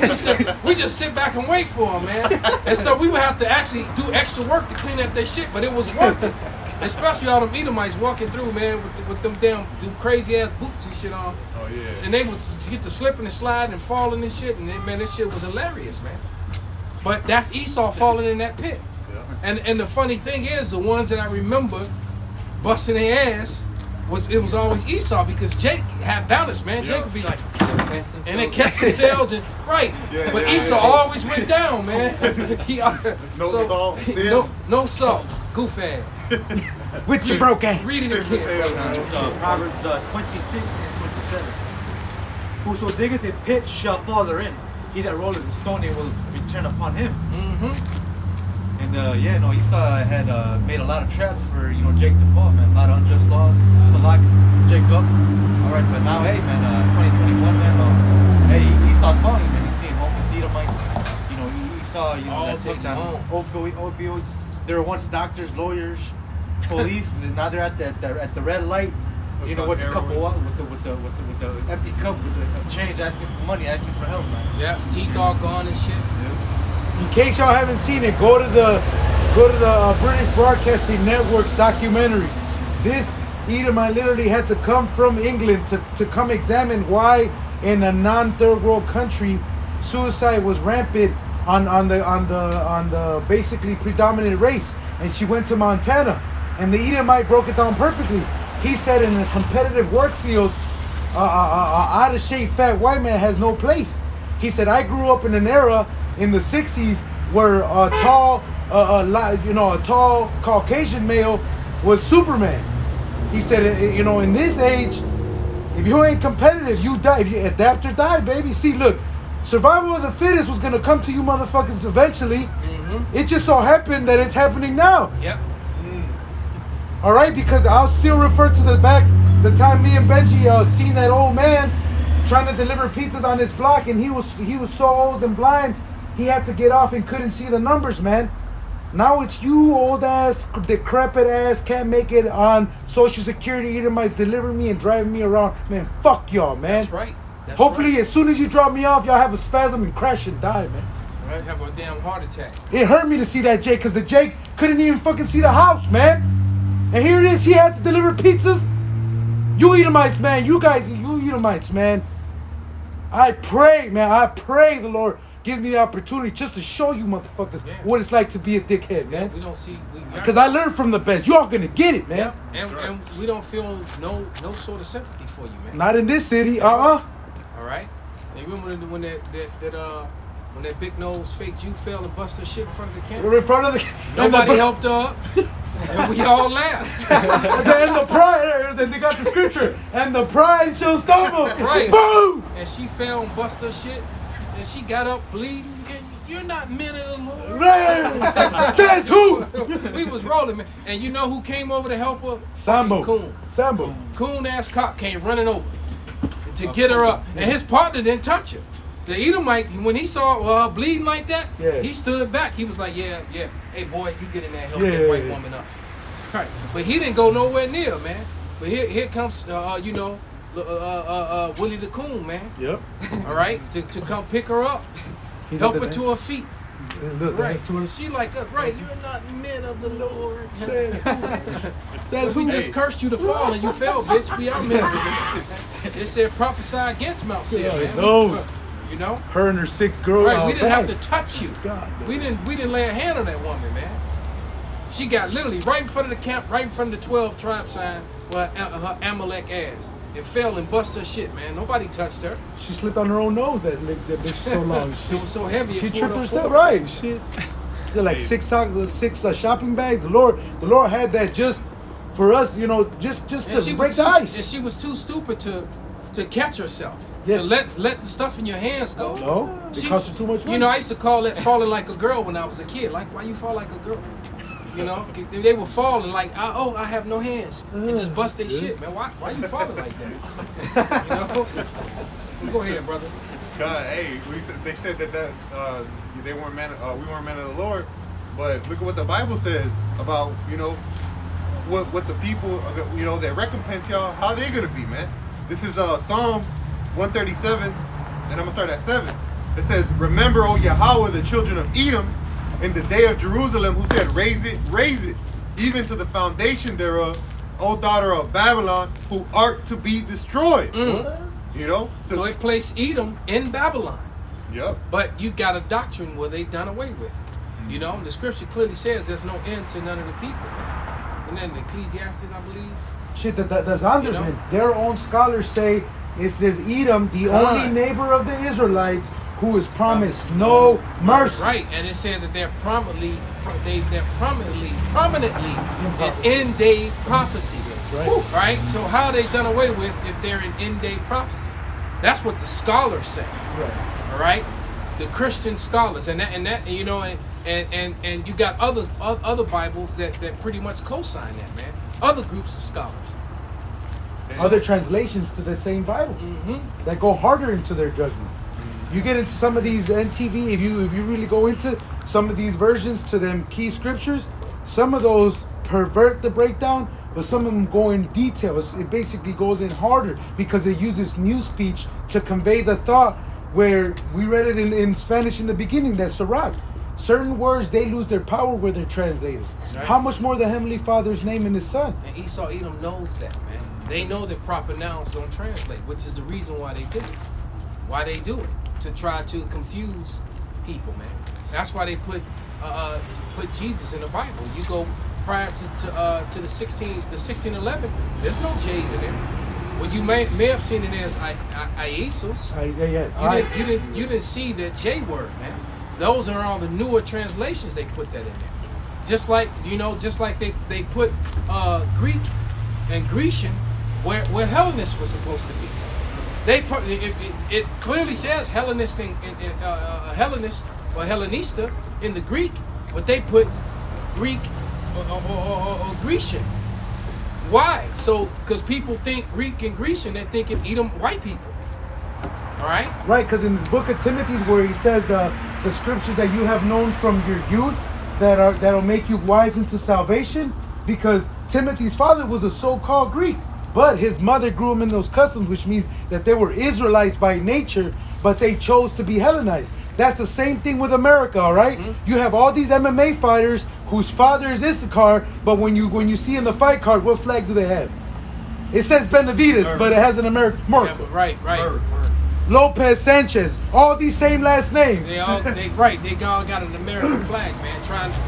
S5: We just sit back and wait for them, man. And so we would have to actually do extra work to clean up their shit, but it was worth it. Especially all them Edomites walking through, man, with them damn crazy ass boots and shit on.
S4: Oh yeah.
S5: And they would get to slipping and sliding and falling and shit, and then, man, this shit was hilarious, man. But that's Esau falling in that pit. And the funny thing is, the ones that I remember busting their ass it was always Esau, because Jake had balance, man. Jake would be like, and they catch themselves and right.
S4: Yeah,
S5: but
S4: yeah,
S5: Esau
S4: yeah.
S5: always went down, man. No salt, goof ass.
S1: With your broke ass.
S5: Read it again.
S7: It's Proverbs 26 and 27. Whoso diggeth a pit shall fall therein. He that rolleth a stone, it will return upon him.
S5: Mm-hmm.
S7: And Esau had made a lot of traps for Jake to fall, man. A lot of unjust laws to lock Jake up. All right, but now, hey, man, it's 2021, man. Hey, Esau's falling, man. He's seeing homeless Edomites. Esau, that's taking down opioids. They were once doctors, lawyers, police, and now they're at the red light. With the cup of water, with the empty cup with the change, asking for money, asking for help, man.
S5: Yeah, teeth all gone and shit.
S1: In case y'all haven't seen it, go to the British Broadcasting Network's documentary. This Edomite literally had to come from England to come examine why in a non-third world country suicide was rampant on the basically predominant race. And she went to Montana, and the Edomite broke it down perfectly. He said in a competitive work field, out of shape fat white man has no place. He said, I grew up in an era in the 60s where a tall Caucasian male was Superman. He said, in this age, if you ain't competitive, you die. If you adapt or die, baby. See, look, survival of the fittest was gonna come to you motherfuckers eventually. Mm-hmm. It just so happened that it's happening now.
S5: Yep.
S1: All right, because I'll still refer to the time me and Benji seen that old man trying to deliver pizzas on his block, and he was so old and blind he had to get off and couldn't see the numbers, man. Now it's you old ass, decrepit ass, can't make it on Social Security Edomites delivering me and driving me around. Man, fuck y'all, man.
S5: That's right.
S1: Hopefully, as soon as you drop me off, y'all have a spasm and crash and die, man.
S5: That's right. Have a damn heart attack.
S1: It hurt me to see that Jake, because the Jake couldn't even fucking see the house, man. And here it is, he had to deliver pizzas. You Edomites, man. You Edomites, man. I pray the Lord gives me the opportunity just to show you motherfuckers what it's like to be a dickhead, man.
S5: We don't see...
S1: Because I learned from the best. You all gonna get it, man.
S5: And we don't feel no sort of sympathy for you, man.
S1: Not in this city,
S5: All right? And remember when that big nose fake Jew fell and busted shit in front of the camera?
S1: We're in front of the...
S5: Nobody helped her up. And we all laughed.
S1: And the pride, they got the scripture. And the pride shall stumble.
S5: Right.
S1: Boom!
S5: And she fell and busted her shit. And she got up bleeding. And you're not men of the Lord.
S1: Right. Says who?
S5: We was rolling, man. And you know who came over to help her?
S1: Sambo.
S5: Coon.
S1: Sambo.
S5: Coon ass cop came running over to get her up. And his partner didn't touch her. The Edomite, when he saw her bleeding like that, he stood back. He was like, yeah. Hey, boy, you get in there and help that white woman up. Right. But he didn't go nowhere near, man. But here comes, Willie the Coon, man.
S1: Yep.
S5: All right? To come pick her up. Help her to her feet.
S1: Look,
S5: right. And she like us, right? You're not men of the Lord.
S1: Says
S5: we just cursed you to fall and you fell, bitch. We out here. It said prophesy against Mount Seir, man. You know?
S1: Her and her 6 girls.
S5: Right, we didn't have to touch you. We didn't lay a hand on that woman, man. She got literally right in front of the camp, right in front of the 12 tribe sign, her Amalek ass. It fell and busted her shit, man. Nobody touched her.
S1: She slipped on her own nose. That bitch so long.
S5: It was so heavy.
S1: She tripped herself. Right. She like 6 shopping bags. The Lord had that just for us, just to break the ice.
S5: And she was too stupid to catch herself.
S1: Yeah.
S5: To let the stuff in your hands go.
S1: No, it cost her too much money.
S5: I used to call it falling like a girl when I was a kid. Like, why you fall like a girl? They were falling like, I have no hands. And just bust their shit, man. Why you falling like that? Go ahead, brother.
S4: God, hey, they said that they weren't we weren't men of the Lord, but look at what the Bible says about what the people that recompense y'all, how they gonna be, man. This is Psalms 137, and I'm gonna start at 7. It says, "Remember, O Yahweh, the children of Edom, in the day of Jerusalem, who said, raise it, even to the foundation thereof, O daughter of Babylon, who art to be destroyed."
S5: So it placed Edom in Babylon.
S4: Yep.
S5: But you got a doctrine where they done away with. The scripture clearly says there's no end to none of the people. And then the Ecclesiastes, I believe.
S1: Shit, that's under man. Their own scholars say it says Edom, the only neighbor of the Israelites, who is promised no mercy.
S5: Right, and it said that they're prominently an end-day prophecy.
S1: That's right.
S5: Right? So how are they done away with if they're an end-day prophecy? That's what the scholars say.
S1: Right.
S5: All right? The Christian scholars. And And you got other Bibles that pretty much co-sign that, man. Other groups of scholars.
S1: Other translations to the same Bible that go harder into their judgment. You get into some of these NTV, if you really go into some of these versions to them key scriptures, some of those pervert the breakdown, but some of them go in details. It basically goes in harder because it uses new speech to convey the thought, where we read it in Spanish in the beginning, that Sirach. Certain words, they lose their power where they're translated.
S5: Right.
S1: How much more the Heavenly Father's name and His Son?
S5: And Esau Edom knows that, man. They know that proper nouns don't translate, which is the reason why they do it. Why they do it, to try to confuse people, man. That's why they put Jesus in the Bible. You go prior to the 1611, there's no J's in there. Well, you may have seen it as Iesus. You didn't see that J word, man. Those are all the newer translations. They put that in there. Just like they put Greek and Grecian where Hellenist was supposed to be. They put it clearly says Hellenist and Hellenist or Hellenista in the Greek, but they put Greek or Grecian. Why? So because people think Greek and Grecian, they're thinking Edom white people. All right.
S1: Right, because in the book of Timothy, where he says the scriptures that you have known from your youth that'll make you wise into salvation, because Timothy's father was a so-called Greek, but his mother grew him in those customs, which means that they were Israelites by nature, but they chose to be Hellenized. That's the same thing with America, all right? You have all these MMA fighters whose father is Issachar, but when you see in the fight card, what flag do they have? It says Benavides, but it has an American mark.
S5: Yeah, right.
S1: Lopez, Sanchez, all these same last names.
S5: They all got an American flag, man, trying to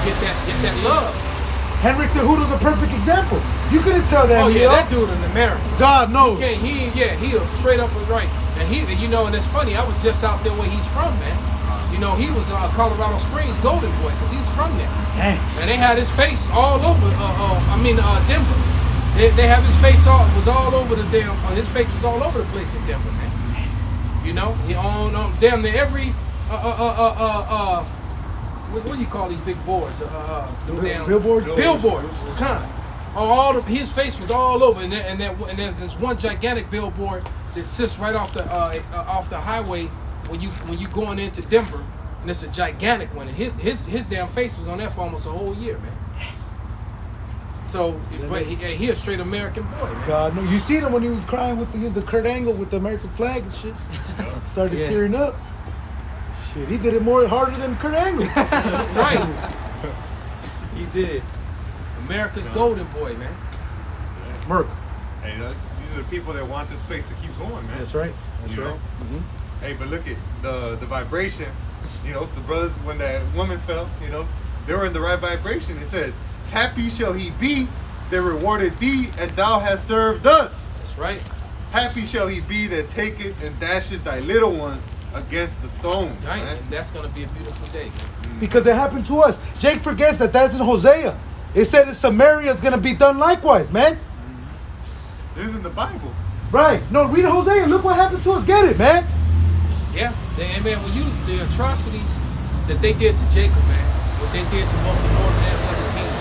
S5: get that love.
S1: Henry Cejudo's a perfect example. You couldn't tell that.
S5: Oh yeah, that dude an American.
S1: God knows.
S5: He was straight up and right. And and it's funny. I was just out there where he's from, man. He was Colorado Springs Golden Boy because he's from there.
S1: Dang.
S5: And they had his face all over. Denver. They have his face was all over the damn. His face was all over the place in Denver, man. He owned damn near every what do you call these big boards?
S1: Billboards.
S5: Billboards, kind of. His face was all over, and there's this one gigantic billboard that sits right off the highway when you going into Denver, and it's a gigantic one. And his damn face was on there for almost a whole year, man. So, but he a straight American boy, man.
S1: God, no. You seen him when he was crying with the Kurt Angle with the American flag and shit. Started tearing up. Shit, he did it harder than Kurt Angle.
S5: Right.
S2: He did.
S5: America's golden boy, man.
S1: Merc.
S4: Hey, these are the people that want this place to keep going, man.
S1: That's right. That's
S4: You
S1: right.
S4: know? Hey, but look at the vibration. The brothers, when that woman fell, they were in the right vibration. It says, happy shall he be that rewarded thee, and thou hast served us.
S5: That's right.
S4: Happy shall he be that taketh and dashes thy little ones against the stones.
S5: Right.
S4: Man.
S5: And that's gonna be a beautiful day.
S1: Because it happened to us. Jake forgets that's in Hosea. It said that Samaria is going to be done likewise, man.
S4: This is in the Bible.
S1: Right. No, read Hosea. Look what happened to us. Get it, man.
S5: Yeah. And man, the atrocities that they did to Jacob, man, what they did to both the northern and southern kingdom.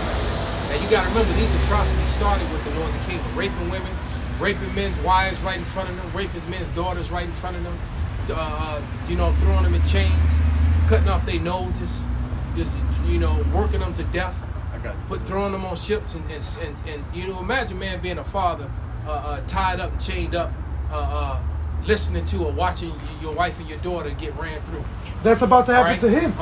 S5: Now you gotta remember, these atrocities started with the northern kingdom, raping women, raping men's wives right in front of them, raping men's daughters right in front of them, throwing them in chains, cutting off their noses, just working them to death, throwing them on ships, and imagine, man, being a father, tied up and chained up, listening to or watching your wife and your daughter get ran through.
S1: That's about to happen to him.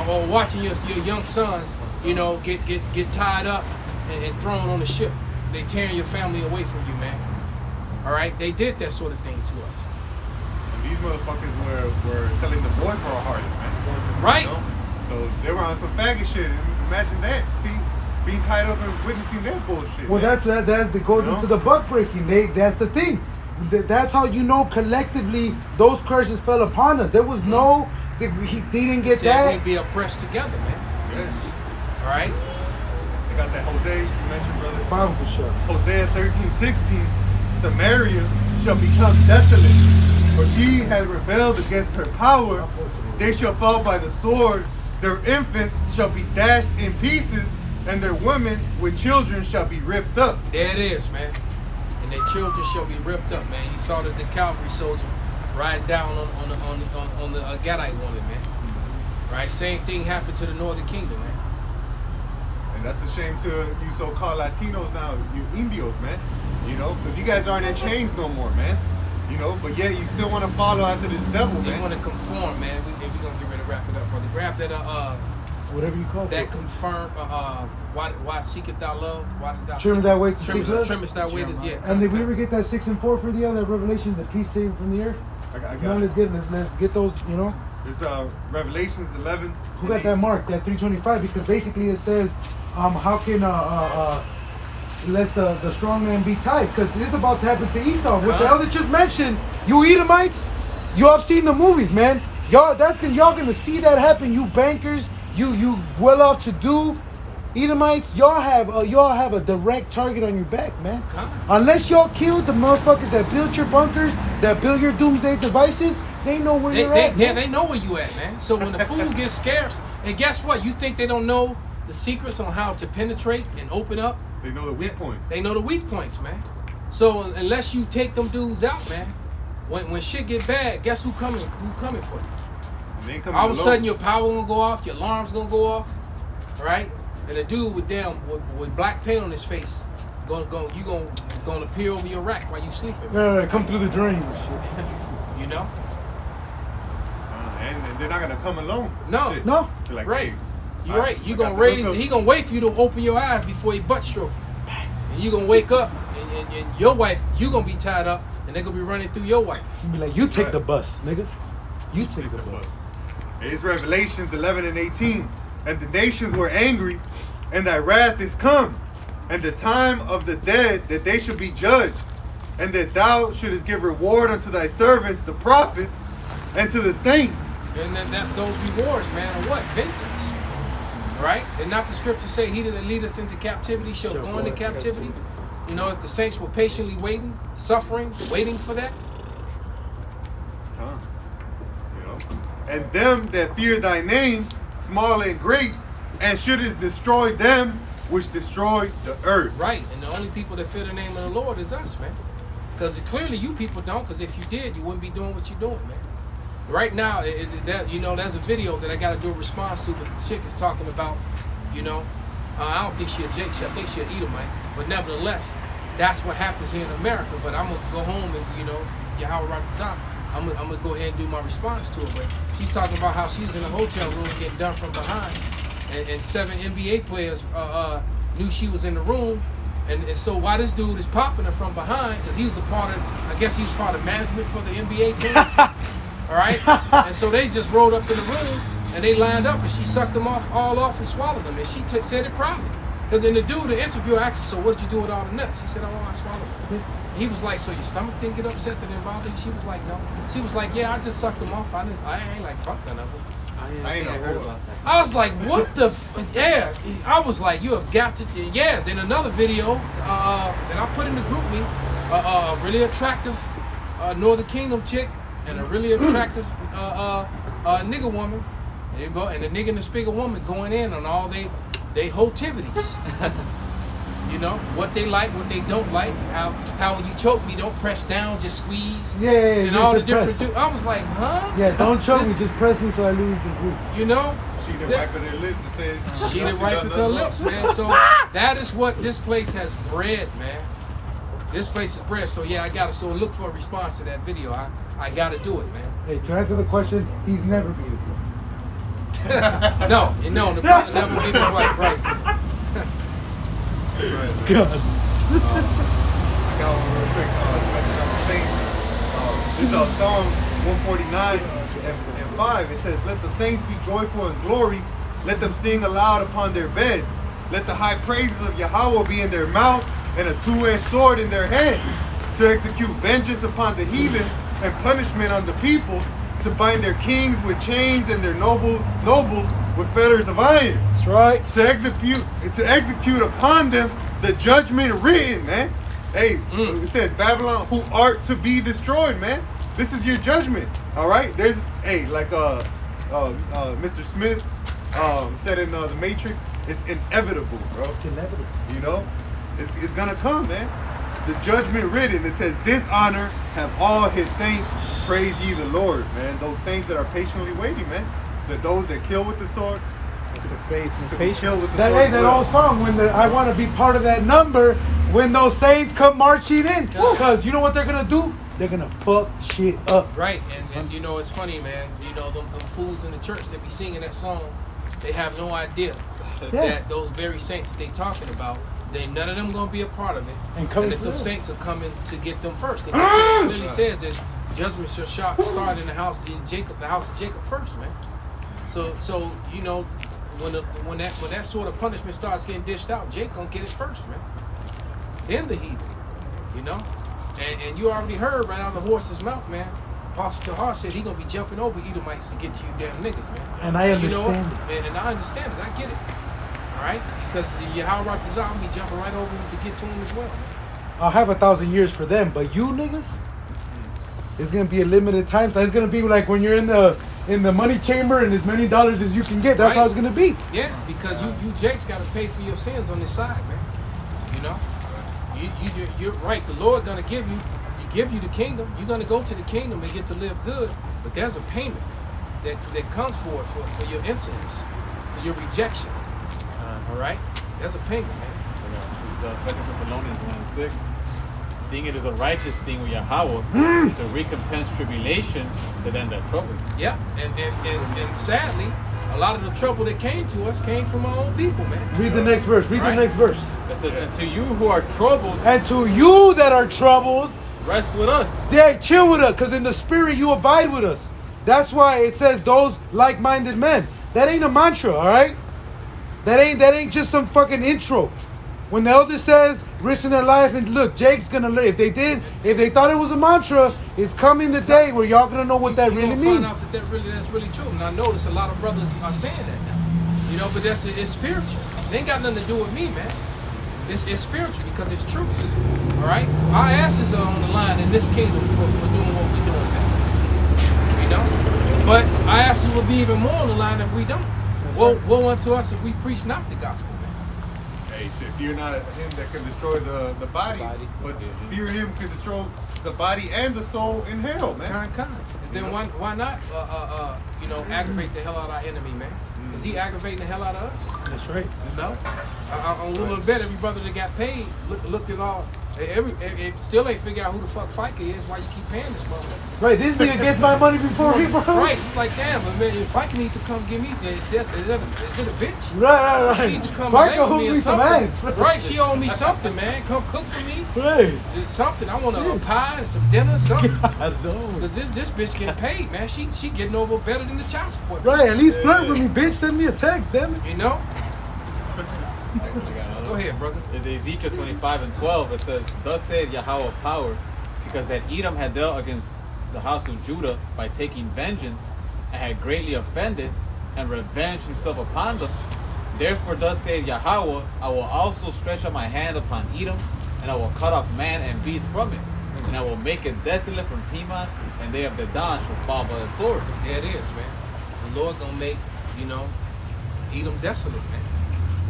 S5: Or watching your young sons, get tied up and thrown on the ship. They tearing your family away from you, man. All right, they did that sort of thing to us.
S4: And these motherfuckers were selling the boy for a heart, man.
S5: Right.
S4: So they were on some faggot shit. Imagine that. See, being tied up and witnessing that bullshit.
S1: Well,
S4: man.
S1: that goes into the buck breaking. That's the thing. That's how collectively those curses fell upon us. There was no, they didn't get that.
S5: We'd be oppressed together, man.
S4: Yeah.
S5: All right.
S4: They got that Hosea you mentioned, brother.
S1: Bible for sure.
S4: Hosea 13:16. Samaria shall become desolate, For she has rebelled against her power. They shall fall by the sword. Their infants shall be dashed in pieces, and their women with children shall be ripped up.
S5: There it is, man. And their children shall be ripped up, man. You saw that the cavalry soldier riding down on the Gadite woman, man. Right? Same thing happened to the Northern Kingdom, man.
S4: And that's a shame to you so-called Latinos now, you Indios, man. You know, because you guys aren't in chains no more, man. You know, but yet you still want to follow after this devil,
S5: They
S4: man.
S5: want to conform, man. We're going to get ready to wrap it up, brother. Grab that,
S1: Whatever you call
S5: that
S1: it.
S5: confirm, why seeketh thou love? Why did thou
S1: Trim
S5: seek-
S1: that way to
S5: trimmest-
S1: seek love?
S5: Trimmest thy way to, yeah.
S1: And did we ever get that 6 and 4 for the other Revelation, the peace taken from the earth?
S4: I got
S1: No,
S4: it.
S1: let's get those, you know.
S4: It's Revelations 11.
S1: Who got that mark, that 325? Because basically it says, how can let the strong man be tied? Because this is about to happen to Esau. What the elder just mentioned, you Edomites, you have seen the movies, man. Y'all gonna see that happen. You bankers, you well off to do Edomites, y'all have a direct target on your back, man. Unless y'all killed the motherfuckers that built your bunkers, that built your doomsday devices, they know where you're at.
S5: Yeah, they know where you at, man. So when the food gets scarce, and guess what? You think they don't know the secrets on how to penetrate and open up?
S4: They know the weak points.
S5: They know the weak points, man. So unless you take them dudes out, man, when shit get bad, guess who coming for you?
S4: They ain't coming
S5: All of a
S4: below.
S5: sudden your power gonna go off, your alarm's gonna go off, right? And a dude with black paint on his face, gonna appear over your rack while you sleeping.
S1: No, come through the drain.
S5: You know?
S4: And they're not gonna come alone.
S5: No.
S4: Shit.
S1: No.
S4: They're like,
S5: Right.
S4: hey,
S5: You're right. You
S4: I
S5: gonna
S4: got the
S5: raise.
S4: hookup.
S5: He gonna wait for you to open your eyes before he butt stroke. And you gonna wake up, and your wife, you gonna be tied up, and they gonna be running through your wife.
S1: You be like, you take the bus, nigga. You take the bus.
S4: It's Revelations 11 and 18. And the nations were angry, and thy wrath is come, and the time of the dead that they should be judged, and that thou shouldest give reward unto thy servants, the prophets, and to the saints.
S5: And that those rewards, man, are what? Vengeance. Right? And not the scripture say, he that leadeth into captivity shall go into captivity. You know, if the saints were patiently waiting, suffering, waiting for that.
S4: You know? And them that fear thy name, small and great, and shouldest destroy them which destroy the earth.
S5: Right. And the only people that fear the name of the Lord is us, man. Because clearly you people don't, because if you did, you wouldn't be doing what you're doing, man. Right now, there's a video that I got to do a response to, but the chick is talking about, I don't think she a Jake, I think she an Edomite, but nevertheless, that's what happens here in America. But I'm going to go home and, Yahweh Ratazah, I'm going to go ahead and do my response to it. But she's talking about how she was in a hotel room getting done from behind, and 7 NBA players knew she was in the room. And so while this dude is popping her from behind, because he was part of management for the NBA team. All right, and so they just rolled up in the room and they lined up and she sucked them all off and swallowed them, and she said it proudly. And then the dude, the interviewer, asked her, "So what did you do with all the nuts?" She said, "Oh, I swallowed them." And he was like, "So your stomach didn't get upset that it bothered you?" She was like, "No." She was like, "Yeah, I just sucked them off. I ain't like fuck none of them."
S4: I ain't heard about that.
S5: I was like, "What the?" Yeah, I was like, "You have got to." Yeah. Then another video that I put in the group me, really attractive Northern Kingdom chick. And a really attractive nigga woman, there you go, and the nigga and the spigger woman going in on all they hotivities. What they like, what they don't like, how when you choke me, don't press down, just squeeze.
S1: Yeah,
S5: and all the
S1: just
S5: different
S1: press.
S5: I was like, huh?
S1: Yeah, don't choke me, just press me so I lose the group.
S4: She didn't wipe with her lips and said,
S5: She didn't wipe with her lips, man. So that is what this place has bred, man. This place is bred. So yeah, I gotta look for a response to that video. I gotta do it, man.
S1: Hey, to answer the question, he's never beat his wife.
S5: No, the brother never beat his wife, right?
S1: God.
S4: I got one real quick. Mention on the saints. This is Psalm 149 and 5. It says, "Let the saints be joyful in glory. Let them sing aloud upon their beds. Let the high praises of Yahweh be in their mouth, and a two-edged sword in their hand, to execute vengeance upon the heathen and punishment on the people, to bind their kings with chains and their nobles with fetters of iron."
S1: That's right.
S4: To execute upon them the judgment written, man. Hey, it says, "Babylon, who art to be destroyed," man. this is your judgment. All right. There's like Mr. Smith said in the Matrix, it's inevitable, bro.
S1: It's inevitable.
S4: You know, it's gonna come, man. The judgment written, it says, "Dishonor have all his saints. Praise ye the Lord," man. Those saints that are patiently waiting, man. Those that kill with the sword.
S3: That's for faith and
S4: To
S3: patience.
S4: kill with the
S1: That
S4: sword.
S1: ain't that old song when I want to be part of that number when those saints come marching in. Because you know what they're going to do? They're going to fuck shit up.
S5: Right, and you know, it's funny, man. You know, them fools in the church that be singing that song, they have no idea that those very saints that they talking about, none of them gonna be a part of it,
S1: And coming
S5: that
S1: for
S5: them
S1: them.
S5: saints are coming to get them first. Because it clearly says that judgment shall start in the house of Jacob first, man. So you know, when that sort of punishment starts getting dished out, Jake gonna get it first, man. Then the heathen, you know, and you already heard right out of the horse's mouth, man. Apostle Tahar said he gonna be jumping over Edomites to get to you damn niggas, man.
S1: And I
S5: You know,
S1: understand
S5: and I understand it. I get it. All right, because Yahweh Ratazah be jumping right over him to get to him as well.
S1: I'll have 1,000 years for them, but you niggas, it's gonna be a limited time. So it's gonna be like when you're in the money chamber and as many dollars as you can get. That's how it's gonna be.
S5: Yeah, because you Jakes got to pay for your sins on this side, man. You know, you're right. The Lord gonna give you the kingdom. You're gonna go to the kingdom and get to live good. But there's a payment that comes for your insolence, for your rejection. All right, there's a payment, man.
S6: This is 2 Thessalonians 1:6. Seeing it is a righteous thing with Yahweh to recompense tribulation to them that trouble you.
S5: Yeah, and sadly, a lot of the trouble that came to us came from our own people, man.
S1: Read the next verse. Read the next verse.
S6: It says, "And to you who are troubled,
S1: And to you that are troubled,
S6: rest with us."
S1: yeah, chill with us, because in the spirit you abide with us. That's why it says those like-minded men. That ain't a mantra, all right? That ain't just some fucking intro. When the elder says, risk in their life, and look, Jake's gonna live. If they thought it was a mantra, it's coming the day where y'all gonna know what that really means.
S5: Find out that's really true. And I notice a lot of brothers are saying that now. You know, but it's spiritual. It ain't got nothing to do with me, man. It's spiritual because it's true. All right, our asses are on the line in this kingdom for doing what we're doing, man. You know, but our asses will be even more on the line if we don't. Woe unto us if we preach not the gospel, man.
S4: Hey, fear not him that can destroy the body, but fear him can destroy the body and the soul in hell, man.
S5: Kind. And then why not, you know, aggravate the hell out of our enemy, man? Is he aggravating the hell out of us?
S1: That's right.
S5: You know? On a little bit, every brother that got paid looked at all. It still ain't figure out who the fuck FICA is. Why you keep paying this motherfucker?
S1: Right, this nigga gets my money before me, bro.
S5: Right, he's like, damn, but man, if FICA need to come give me, is it a bitch?
S1: Right.
S5: She need to come
S1: FICA
S5: bang with
S1: owes
S5: me or
S1: me some
S5: something.
S1: ass.
S5: Right, she owe me something, man. Come cook for me.
S1: Right.
S5: There's something. I want a pie and some dinner, something.
S1: I know.
S5: Cause this bitch getting paid, man. She getting over better than the child support.
S1: Right, at least flirt with me, bitch. Send me a text, damn it.
S5: You know? Go ahead, brother.
S6: Is Ezekiel 25:12. It says, "Thus saith Yahweh of power, because that Edom had dealt against the house of Judah by taking vengeance, and had greatly offended, and revenged himself upon them. Therefore thus saith Yahweh, I will also stretch out my hand upon Edom, and I will cut off man and beast from it, and I will make it desolate from Teman, and they of Dedan shall fall by the sword."
S5: There it is, man. The Lord gonna make, you know, Edom desolate, man.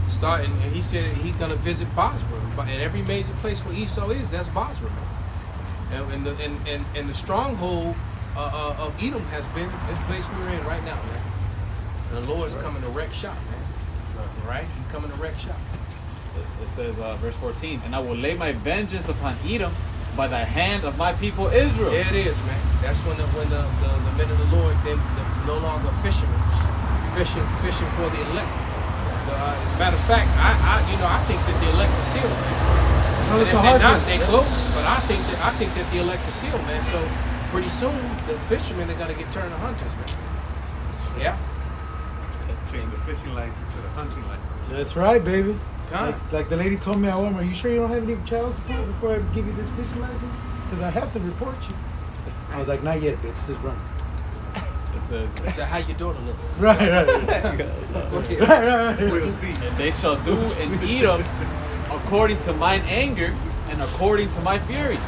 S5: Starting, and he said he's gonna visit Basra, and every major place where Esau is, that's Basra, man. And the stronghold of Edom has been this place we're in right now, man. And the Lord's coming to wreck shop, man. Right? He's coming to wreck shop.
S6: It says, verse 14, "And I will lay my vengeance upon Edom by the hand of my people Israel."
S5: There it is, man. That's when the men of the Lord, they're no longer fishermen, fishing for the elect. As a matter of fact, I think that the elect are sealed, man. They're close, but I think that the elect are sealed, man. So pretty soon the fishermen are gonna get turned to hunters, man. Yeah.
S4: Change the fishing license to the hunting license.
S1: That's right, baby.
S5: Time.
S1: Like the lady told me at Walmart, you sure you don't have any child support before I give you this fishing license? Because I have to report you. I was like, not yet, bitch. Just run.
S6: It says,
S5: So how your daughter look?
S1: Right.
S5: Go ahead.
S1: Right.
S4: We'll see.
S6: "And they shall do in Edom according to mine anger and according to my fury.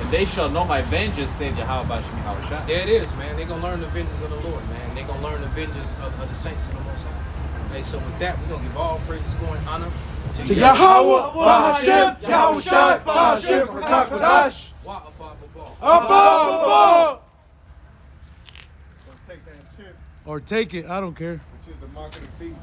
S6: And And they shall know my vengeance, said Yahweh Bashmi Hawashah.
S5: There it is, man. They're going to learn the vengeance of the Lord, man. They're going to learn the vengeance of the saints of the Most High. Hey, so with that, we're going to give all praises, glory, and honor
S1: To Yahweh, Bahashem, Yahushai, Bahashem, Rakakwadash.
S5: Wa above above.
S1: Above.
S4: So take that chip,
S1: Or take it, I don't care.
S4: which is the mark of the feast.